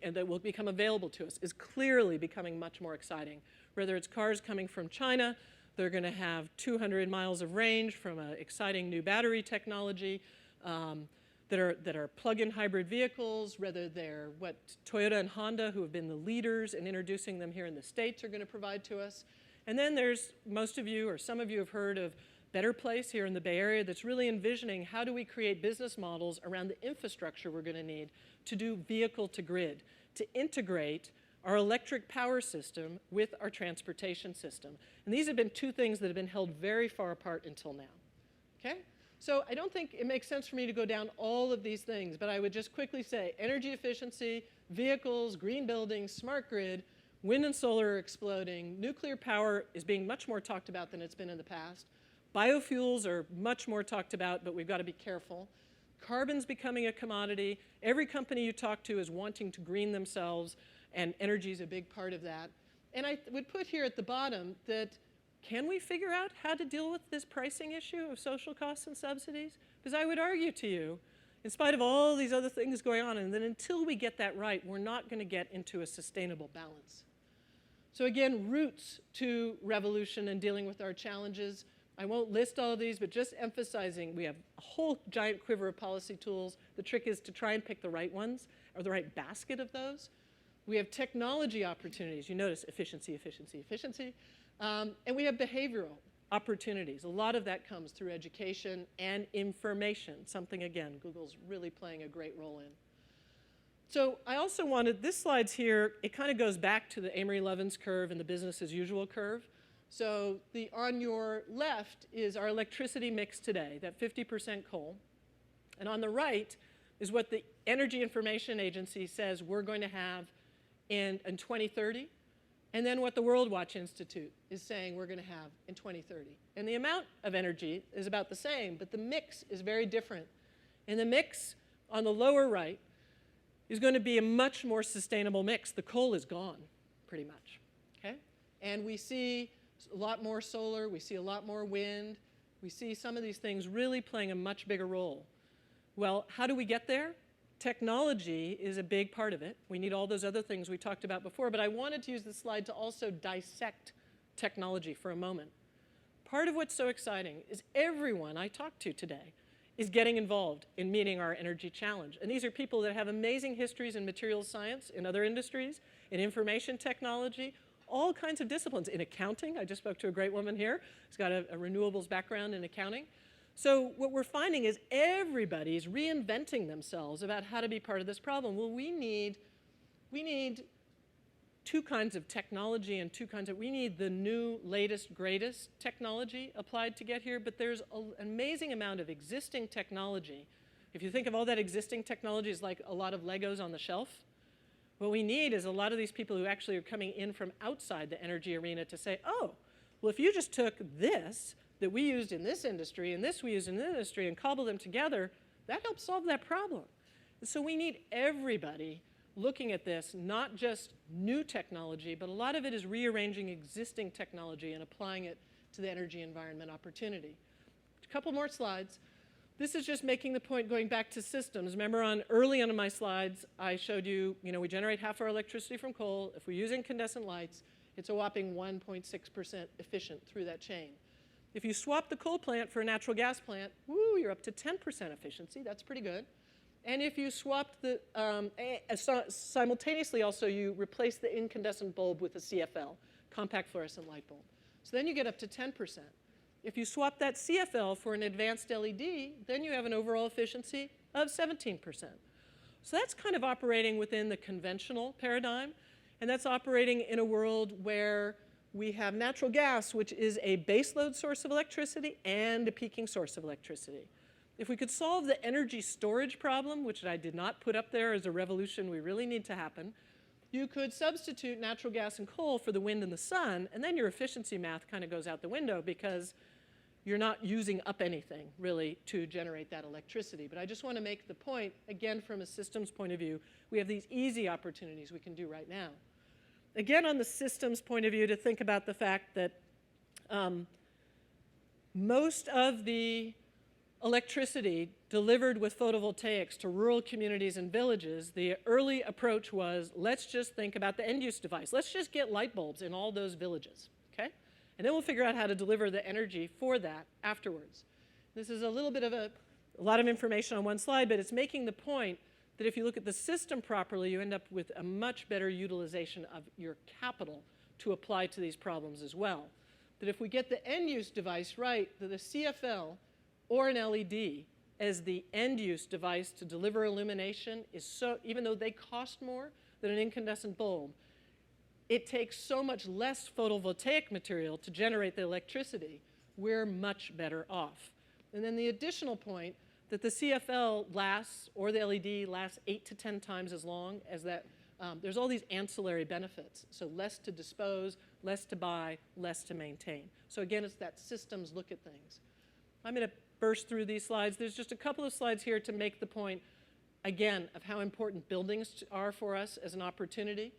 and that will become available to us is clearly becoming much more exciting. Whether it's cars coming from China, they're going to have 200 miles of range from an exciting new battery technology that are plug-in hybrid vehicles, whether they're what Toyota and Honda, who have been the leaders in introducing them here in the States, are going to provide to us. And then there's most of you, or some of you have heard of Better Place here in the Bay Area that's really envisioning how do we create business models around the infrastructure we're going to need to do vehicle to grid, to integrate our electric power system with our transportation system. And these have been two things that have been held very far apart until now. Okay? So I don't think it makes sense for me to go down all of these things, but I would just quickly say energy efficiency, vehicles, green buildings, smart grid, wind and solar are exploding, nuclear power is being much more talked about than it's been in the past. Biofuels are much more talked about, but we've got to be careful. Carbon's becoming a commodity. Every company you talk to is wanting to green themselves, and energy is a big part of that. And I would put here at the bottom that can we figure out how to deal with this pricing issue of social costs and subsidies? Because I would argue to you, in spite of all these other things going on, and then until we get that right, we're not going to get into a sustainable balance. So again, roots to revolution and dealing with our challenges. I won't list all of these, but just emphasizing we have a whole giant quiver of policy tools. The trick is to try and pick the right ones, or the right basket of those. We have technology opportunities. You notice efficiency, efficiency, efficiency. And we have behavioral opportunities. A lot of that comes through education and information, something, again, Google's really playing a great role in. So I also wanted, this slide's here, it kind of goes back to the Amory Lovins curve and the business as usual curve. So on your left is our electricity mix today, that 50% coal. And on the right is what the Energy Information Agency says we're going to have in 2030. And then what the World Watch Institute is saying we're going to have in 2030. And the amount of energy is about the same, but the mix is very different. And the mix on the lower right is going to be a much more sustainable mix. The coal is gone, pretty much. Okay? And we see a lot more solar, we see a lot more wind, we see some of these things really playing a much bigger role. Well, how do we get there? Technology is a big part of it. We need all those other things we talked about before, but I wanted to use this slide to also dissect technology for a moment. Part of what's so exciting is everyone I talked to today is getting involved in meeting our energy challenge. And these are people that have amazing histories in materials science, in other industries, in information technology, all kinds of disciplines. In accounting, I just spoke to a great woman here who's got a renewables background in accounting. So what we're finding is everybody's reinventing themselves about how to be part of this problem. Well, we need two kinds of technology and we need the new, latest, greatest technology applied to get here, but there's an amazing amount of existing technology. If you think of all that existing technology as like a lot of Legos on the shelf, what we need is a lot of these people who actually are coming in from outside the energy arena to say, oh, well, if you just took this that we used in this industry and this we used in this industry and cobbled them together, that helps solve that problem. And so we need everybody looking at this, not just new technology, but a lot of it is rearranging existing technology and applying it to the energy environment opportunity. A couple more slides. This is just making the point going back to systems. Remember early on in my slides, I showed you, we generate half our electricity from coal. If we use incandescent lights, it's a whopping 1.6% efficient through that chain. If you swap the coal plant for a natural gas plant, woo, you're up to 10% efficiency. That's pretty good. And if you swapped the, simultaneously also you replace the incandescent bulb with a CFL, compact fluorescent light bulb. So then you get up to 10%. If you swap that CFL for an advanced LED, then you have an overall efficiency of 17%. So that's kind of operating within the conventional paradigm, and that's operating in a world where we have natural gas, which is a baseload source of electricity and a peaking source of electricity. If we could solve the energy storage problem, which I did not put up there as a revolution we really need to happen, you could substitute natural gas and coal for the wind and the sun, and then your efficiency math kind of goes out the window because you're not using up anything, really, to generate that electricity. But I just want to make the point, again, from a systems point of view, we have these easy opportunities we can do right now. Again, on the systems point of view, to think about the fact that most of the electricity delivered with photovoltaics to rural communities and villages, the early approach was, let's just think about the end-use device. Let's just get light bulbs in all those villages, okay? And then we'll figure out how to deliver the energy for that afterwards. This is a little bit of a lot of information on one slide, but it's making the point that if you look at the system properly, you end up with a much better utilization of your capital to apply to these problems as well. That if we get the end-use device right, that the CFL or an LED as the end-use device to deliver illumination is so, even though they cost more than an incandescent bulb, it takes so much less photovoltaic material to generate the electricity, we're much better off. And then the additional point that the CFL lasts, or the LED lasts 8 to 10 times as long as that. There's all these ancillary benefits. So less to dispose, less to buy, less to maintain. So again, it's that systems look at things. I'm going to burst through these slides. There's just a couple of slides here to make the point, again, of how important buildings are for us as an opportunity.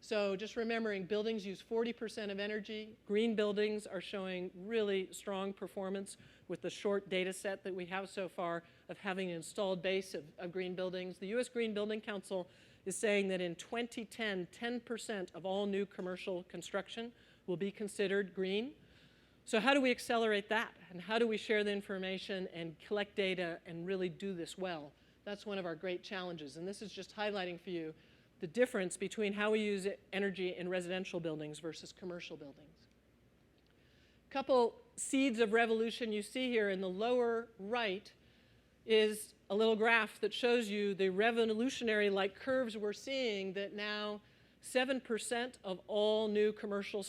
So just remembering, buildings use 40% of energy. Green buildings are showing really strong performance with the short data set that we have so far of having an installed base of green buildings. The U.S. Green Building Council is saying that in 2010, 10% of all new commercial construction will be considered green. So how do we accelerate that? And how do we share the information and collect data and really do this well? That's one of our great challenges. And this is just highlighting for you the difference between how we use energy in residential buildings versus commercial buildings. A couple seeds of revolution you see here in the lower right is a little graph that shows you the revolutionary-like curves we're seeing, that now 7% of all new commercial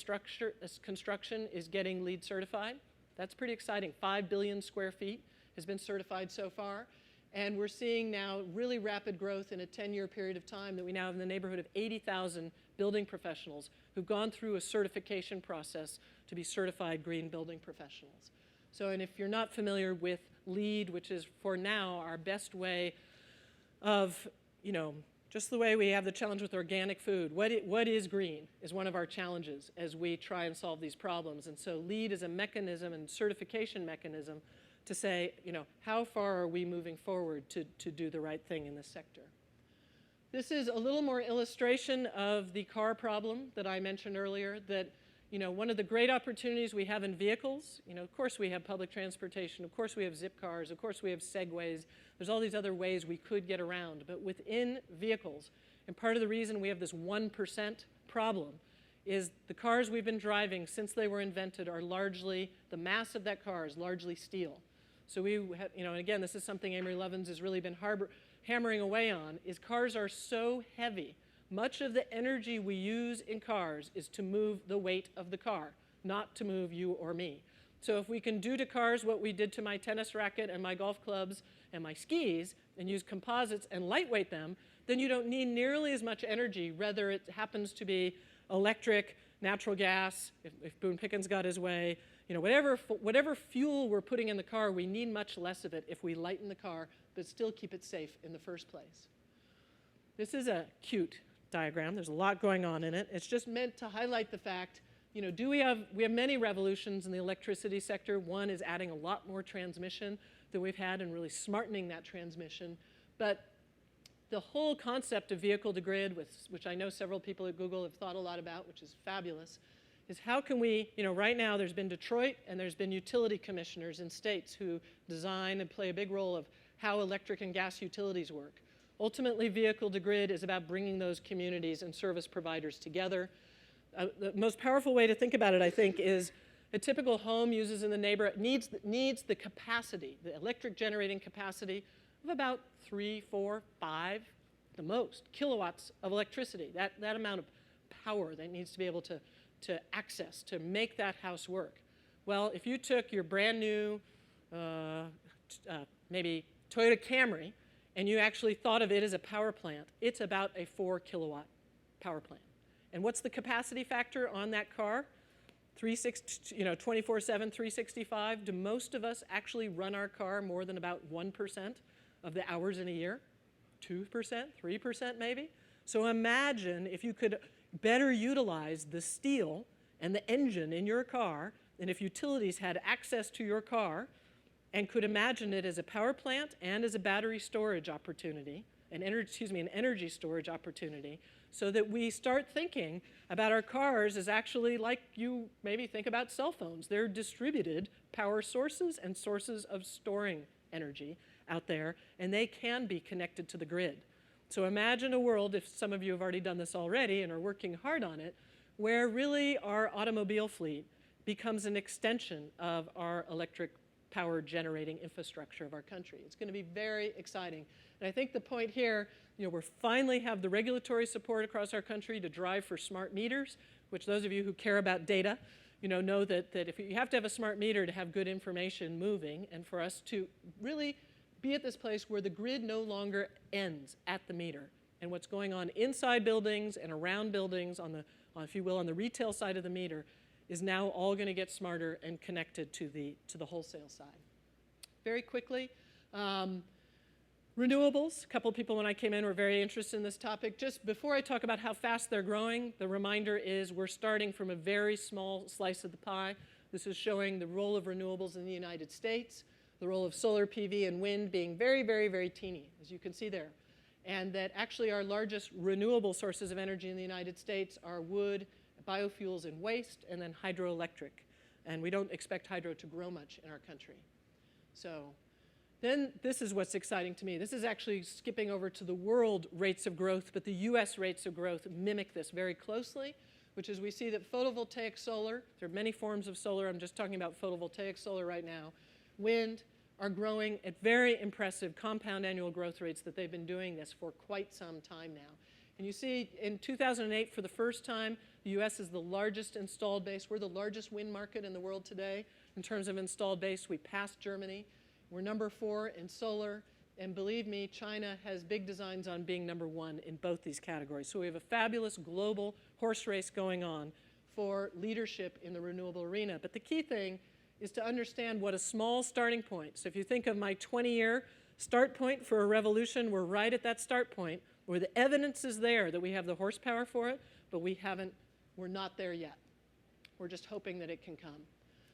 construction is getting LEED certified. That's pretty exciting. 5 billion square feet has been certified so far. And we're seeing now really rapid growth in a 10-year period of time that we now have in the neighborhood of 80,000 building professionals who've gone through a certification process to be certified green building professionals. So, and if you're not familiar with LEED, which is for now our best way of, just the way we have the challenge with organic food, what is green is one of our challenges as we try and solve these problems. And so LEED is a mechanism and certification mechanism to say, how far are we moving forward to do the right thing in this sector? This is a little more illustration of the car problem that I mentioned earlier, that one of the great opportunities we have in vehicles, of course we have public transportation, of course we have zip cars, of course we have segways, there's all these other ways we could get around, but within vehicles, and part of the reason we have this 1% problem is the cars we've been driving since they were invented are largely, the mass of that car is largely steel. So we have, and again, this is something Amory Lovins has really been hammering away on, is cars are so heavy. Much of the energy we use in cars is to move the weight of the car, not to move you or me. So if we can do to cars what we did to my tennis racket and my golf clubs and my skis and use composites and lightweight them, then you don't need nearly as much energy, whether it happens to be electric, natural gas, if Boone Pickens got his way, whatever fuel we're putting in the car, we need much less of it if we lighten the car, but still keep it safe in the first place. This is a cute diagram. There's a lot going on in it. It's just meant to highlight the fact, you know, we have many revolutions in the electricity sector. One is adding a lot more transmission than we've had and really smartening that transmission. But the whole concept of vehicle to grid, which I know several people at Google have thought a lot about, which is fabulous, is how can we, you know, right now there's been Detroit and there's been utility commissioners in states who design and play a big role of how electric and gas utilities work. Ultimately, vehicle to grid is about bringing those communities and service providers together. The most powerful way to think about it, I think, is a typical home uses in the neighborhood needs the capacity, the electric generating capacity of about 3, 4, 5, the most, kilowatts of electricity. That amount of power that needs to be able to access to make that house work. Well, if you took your brand new, maybe Toyota Camry, and you actually thought of it as a power plant, it's about a 4 kilowatt power plant. And what's the capacity factor on that car? 24/7, 365. Do most of us actually run our car more than about 1% of the hours in a year? 2%, 3% maybe? So imagine if you could better utilize the steel and the engine in your car, and if utilities had access to your car and could imagine it as a power plant and as a battery storage opportunity, an energy storage opportunity, so that we start thinking about our cars as actually like you maybe think about cell phones. They're distributed power sources and sources of storing energy out there, and they can be connected to the grid. So imagine a world, if some of you have already done this already and are working hard on it, where really our automobile fleet becomes an extension of our electric power generating infrastructure of our country. It's going to be very exciting. And I think the point here, you know, we finally have the regulatory support across our country to drive for smart meters, which those of you who care about data, you know that if you have to have a smart meter to have good information moving, and for us to really be at this place where the grid no longer ends at the meter. And what's going on inside buildings and around buildings on the, if you will, on the retail side of the meter is now all going to get smarter and connected to the wholesale side. Very quickly, renewables. A couple people when I came in were very interested in this topic. Just before I talk about how fast they're growing, the reminder is we're starting from a very small slice of the pie. This is showing the role of renewables in the United States, the role of solar PV and wind being very, very, very teeny, as you can see there. And that actually our largest renewable sources of energy in the United States are wood, biofuels and waste, and then hydroelectric. And we don't expect hydro to grow much in our country. So then this is what's exciting to me. This is actually skipping over to the world rates of growth, but the US rates of growth mimic this very closely, which is we see that photovoltaic solar, there are many forms of solar, I'm just talking about photovoltaic solar right now, wind are growing at very impressive compound annual growth rates that they've been doing this for quite some time now. And you see in 2008, for the first time, the US is the largest installed base. We're the largest wind market in the world today in terms of installed base. We passed Germany. We're number 4 in solar. And believe me, China has big designs on being number 1 in both these categories. So we have a fabulous global horse race going on for leadership in the renewable arena. But the key thing is to understand what a small starting point. So if you think of my 20-year start point for a revolution, we're right at that start point where the evidence is there that we have the horsepower for it, but we're not there yet. We're just hoping that it can come.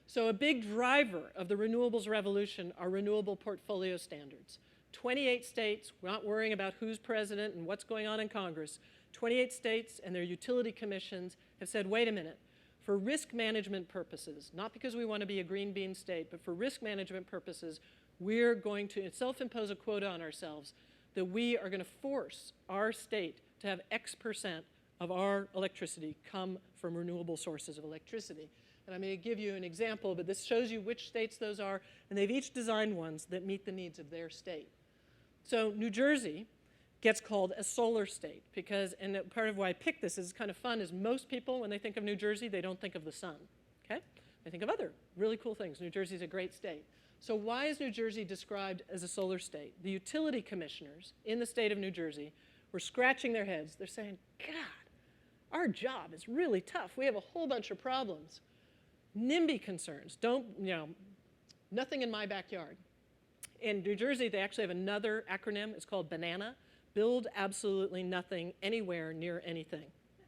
So a big driver of the renewables revolution are renewable portfolio standards. 28 states, we're not worrying about who's president and what's going on in Congress. 28 states and their utility commissions have said, wait a minute, for risk management purposes, not because we want to be a green bean state, but for risk management purposes, we're going to self-impose a quota on ourselves that we are going to force our state to have X% of our electricity come from renewable sources of electricity. And I'm going to give you an example, but this shows you which states those are, and they've each designed ones that meet the needs of their state. So New Jersey gets called a solar state because, and part of why I picked this is kind of fun, is most people, when they think of New Jersey, they don't think of the sun, okay? They think of other really cool things. New Jersey is a great state. So why is New Jersey described as a solar state? The utility commissioners in the state of New Jersey were scratching their heads. They're saying, God, our job is really tough. We have a whole bunch of problems. NIMBY concerns, nothing in my backyard. In New Jersey, they actually have another acronym. It's called BANANA, build absolutely nothing anywhere near anything,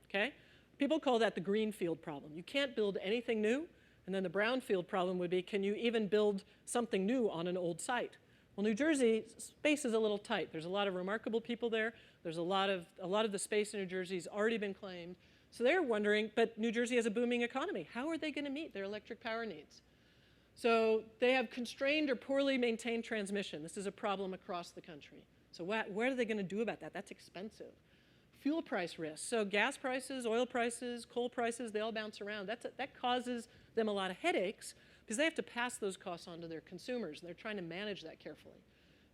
okay? People call that the greenfield problem. You can't build anything new, and then the brownfield problem would be, can you even build something new on an old site? Well, New Jersey, space is a little tight. There's a lot of remarkable people there. There's a lot of the space in New Jersey has already been claimed. So they're wondering, but New Jersey has a booming economy. How are they going to meet their electric power needs? So they have constrained or poorly maintained transmission. This is a problem across the country. So what are they going to do about that? That's expensive. Fuel price risk. So gas prices, oil prices, coal prices, they all bounce around. That causes them a lot of headaches because they have to pass those costs on to their consumers, and they're trying to manage that carefully.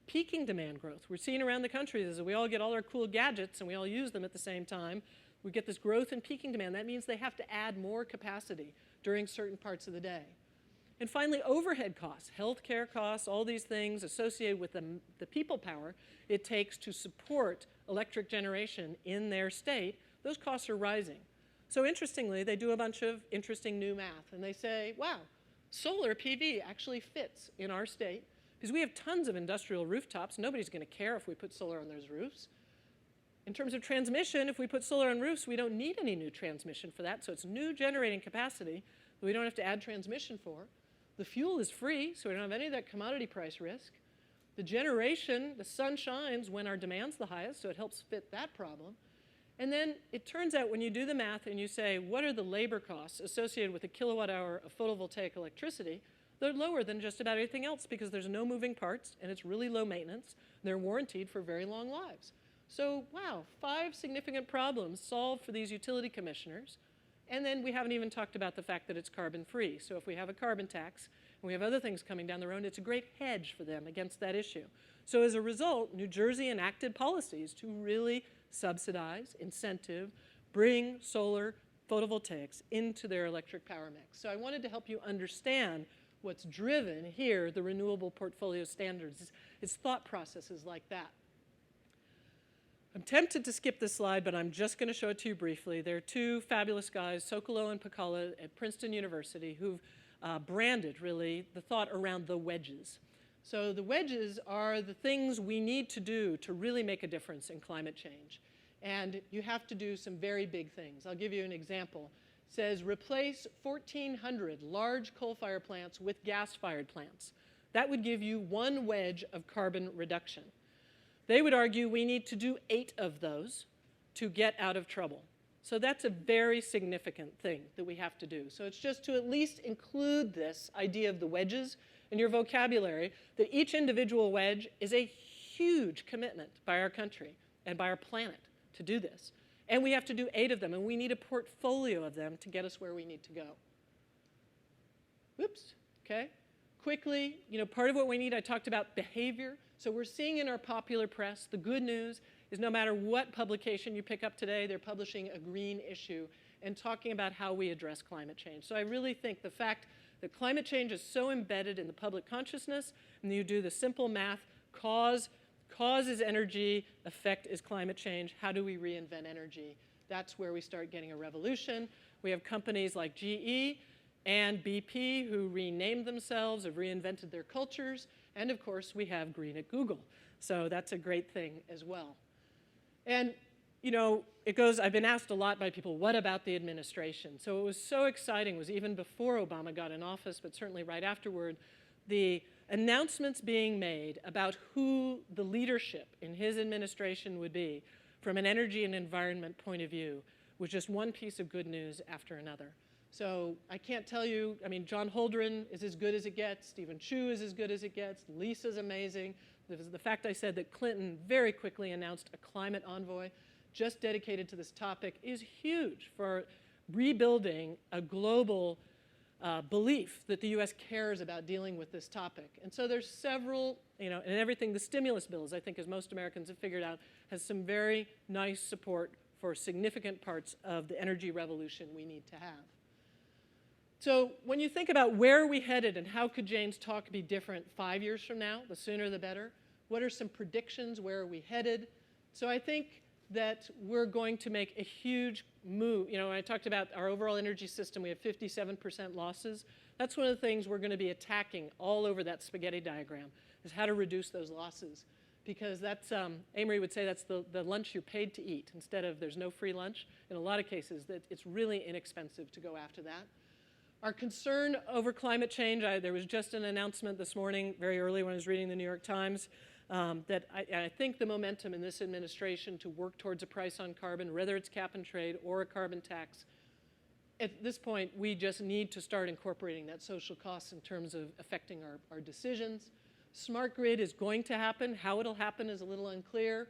Peaking demand growth. We're seeing around the country is that we all get all our cool gadgets and we all use them at the same time. We get this growth in peaking demand. That means they have to add more capacity during certain parts of the day. And finally, overhead costs, healthcare costs, all these things associated with the people power it takes to support electric generation in their state, those costs are rising. So interestingly, they do a bunch of interesting new math, and they say, wow, solar PV actually fits in our state because we have tons of industrial rooftops. Nobody's going to care if we put solar on those roofs. In terms of transmission, if we put solar on roofs, we don't need any new transmission for that, so it's new generating capacity that we don't have to add transmission for. The fuel is free, so we don't have any of that commodity price risk. The generation, the sun shines when our demand's the highest, so it helps fit that problem. And then it turns out when you do the math and you say, what are the labor costs associated with a kilowatt hour of photovoltaic electricity, they're lower than just about anything else because there's no moving parts and it's really low maintenance. They're warranted for very long lives. So wow, 5 significant problems solved for these utility commissioners. And then we haven't even talked about the fact that it's carbon free. So if we have a carbon tax and we have other things coming down the road, it's a great hedge for them against that issue. So as a result, New Jersey enacted policies to really subsidize, incentive, bring solar photovoltaics into their electric power mix. So I wanted to help you understand what's driven here the renewable portfolio standards. It's thought processes like that. I'm tempted to skip this slide, but I'm just going to show it to you briefly. There are 2 fabulous guys, Sokolow and Pacala at Princeton University, who've branded, really, the thought around the wedges. So the wedges are the things we need to do to really make a difference in climate change. And you have to do some very big things. I'll give you an example. It says replace 1,400 large coal-fired plants with gas-fired plants. That would give you 1 wedge of carbon reduction. They would argue we need to do 8 of those to get out of trouble. So that's a very significant thing that we have to do. So it's just to at least include this idea of the wedges in your vocabulary, that each individual wedge is a huge commitment by our country and by our planet to do this. And we have to do 8 of them, and we need a portfolio of them to get us where we need to go. Oops, okay. Quickly, part of what we need, I talked about behavior. So we're seeing in our popular press, the good news is no matter what publication you pick up today, they're publishing a green issue and talking about how we address climate change. So I really think the fact that climate change is so embedded in the public consciousness, and you do the simple math, cause is energy, effect is climate change. How do we reinvent energy? That's where we start getting a revolution. We have companies like GE and BP who renamed themselves, have reinvented their cultures, and of course we have green at Google. So that's a great thing as well. And I've been asked a lot by people, what about the administration? So what was so exciting was even before Obama got in office, but certainly right afterward, the announcements being made about who the leadership in his administration would be from an energy and environment point of view was just one piece of good news after another. So I can't tell you, John Holdren is as good as it gets, Stephen Chu is as good as it gets, Lisa's amazing. The fact I said that Clinton very quickly announced a climate envoy just dedicated to this topic is huge for rebuilding a global belief that the US cares about dealing with this topic. And so there's several, and everything, the stimulus bills, I think, as most Americans have figured out, has some very nice support for significant parts of the energy revolution we need to have. So when you think about where are we headed and how could Jane's talk be different 5 years from now, the sooner the better, what are some predictions, where are we headed? So I think that we're going to make a huge move. I talked about our overall energy system, we have 57% losses. That's one of the things we're going to be attacking all over that spaghetti diagram, is how to reduce those losses. because that's, Amory would say that's the lunch you're paid to eat instead of there's no free lunch. In a lot of cases, that it's really inexpensive to go after that. Our concern over climate change, there was just an announcement this morning, very early when I was reading the New York Times, that I think the momentum in this administration to work towards a price on carbon, whether it's cap and trade or a carbon tax, at this point, we just need to start incorporating that social cost in terms of affecting our decisions. Smart grid is going to happen. How it'll happen is a little unclear.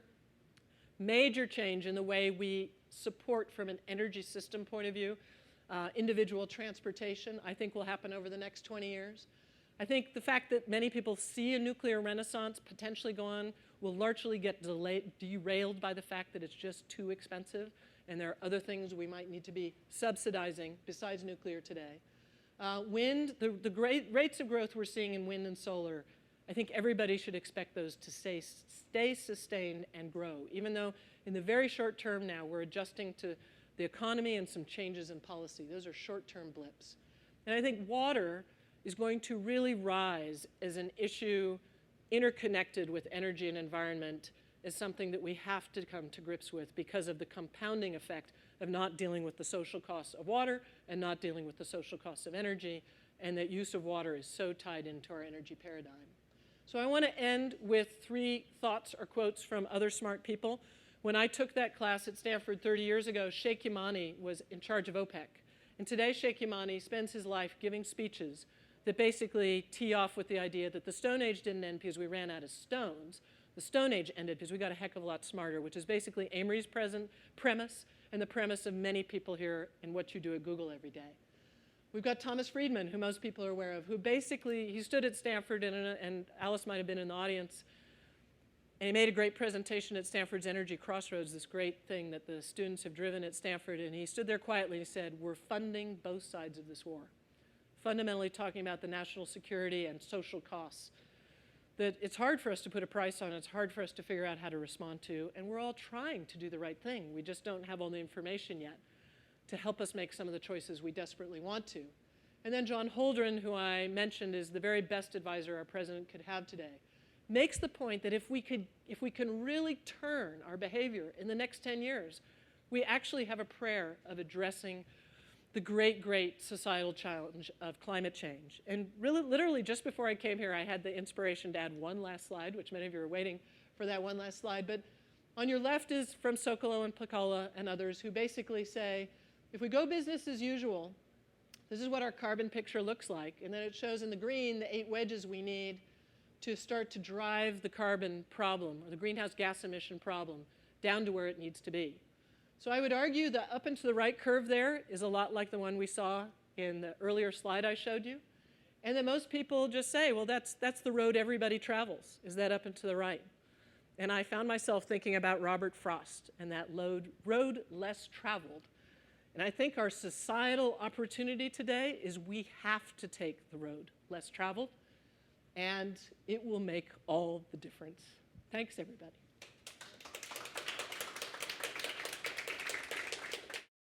Major change in the way we support from an energy system point of view. Individual transportation, I think, will happen over the next 20 years. I think the fact that many people see a nuclear renaissance potentially go on will largely get derailed by the fact that it's just too expensive, and there are other things we might need to be subsidizing besides nuclear today. Wind, the great rates of growth we're seeing in wind and solar, I think everybody should expect those to stay sustained and grow, even though in the very short term now we're adjusting to the economy and some changes in policy. Those are short-term blips. And I think water is going to really rise as an issue interconnected with energy and environment as something that we have to come to grips with because of the compounding effect of not dealing with the social costs of water and not dealing with the social costs of energy, and that use of water is so tied into our energy paradigm. So I want to end with 3 thoughts or quotes from other smart people. When I took that class at Stanford 30 years ago, Sheikh Yamani was in charge of OPEC. And today, Sheikh Yamani spends his life giving speeches that basically tee off with the idea that the Stone Age didn't end because we ran out of stones. The Stone Age ended because we got a heck of a lot smarter, which is basically Amory's premise and the premise of many people here in what you do at Google every day. We've got Thomas Friedman, who most people are aware of, who basically, he stood at Stanford, and Alice might have been in the audience, and he made a great presentation at Stanford's Energy Crossroads, this great thing that the students have driven at Stanford, and he stood there quietly and he said, we're funding both sides of this war. Fundamentally talking about the national security and social costs that it's hard for us to put a price on, it's hard for us to figure out how to respond to, and we're all trying to do the right thing. We just don't have all the information yet to help us make some of the choices we desperately want to. And then John Holdren, who I mentioned is the very best advisor our president could have today, makes the point that if we can really turn our behavior in the next 10 years, we actually have a prayer of addressing the great, great societal challenge of climate change. And really, literally, just before I came here, I had the inspiration to add one last slide, which many of you are waiting for that one last slide. But on your left is from Sokolow and Pakala and others who basically say, if we go business as usual, this is what our carbon picture looks like. And then it shows in the green the 8 wedges we need to start to drive the carbon problem, or the greenhouse gas emission problem, down to where it needs to be. So I would argue that up and to the right curve there is a lot like the one we saw in the earlier slide I showed you. And that most people just say, well, that's the road everybody travels, is that up and to the right. And I found myself thinking about Robert Frost and that road less traveled. And I think our societal opportunity today is we have to take the road less traveled, and it will make all the difference. Thanks, everybody.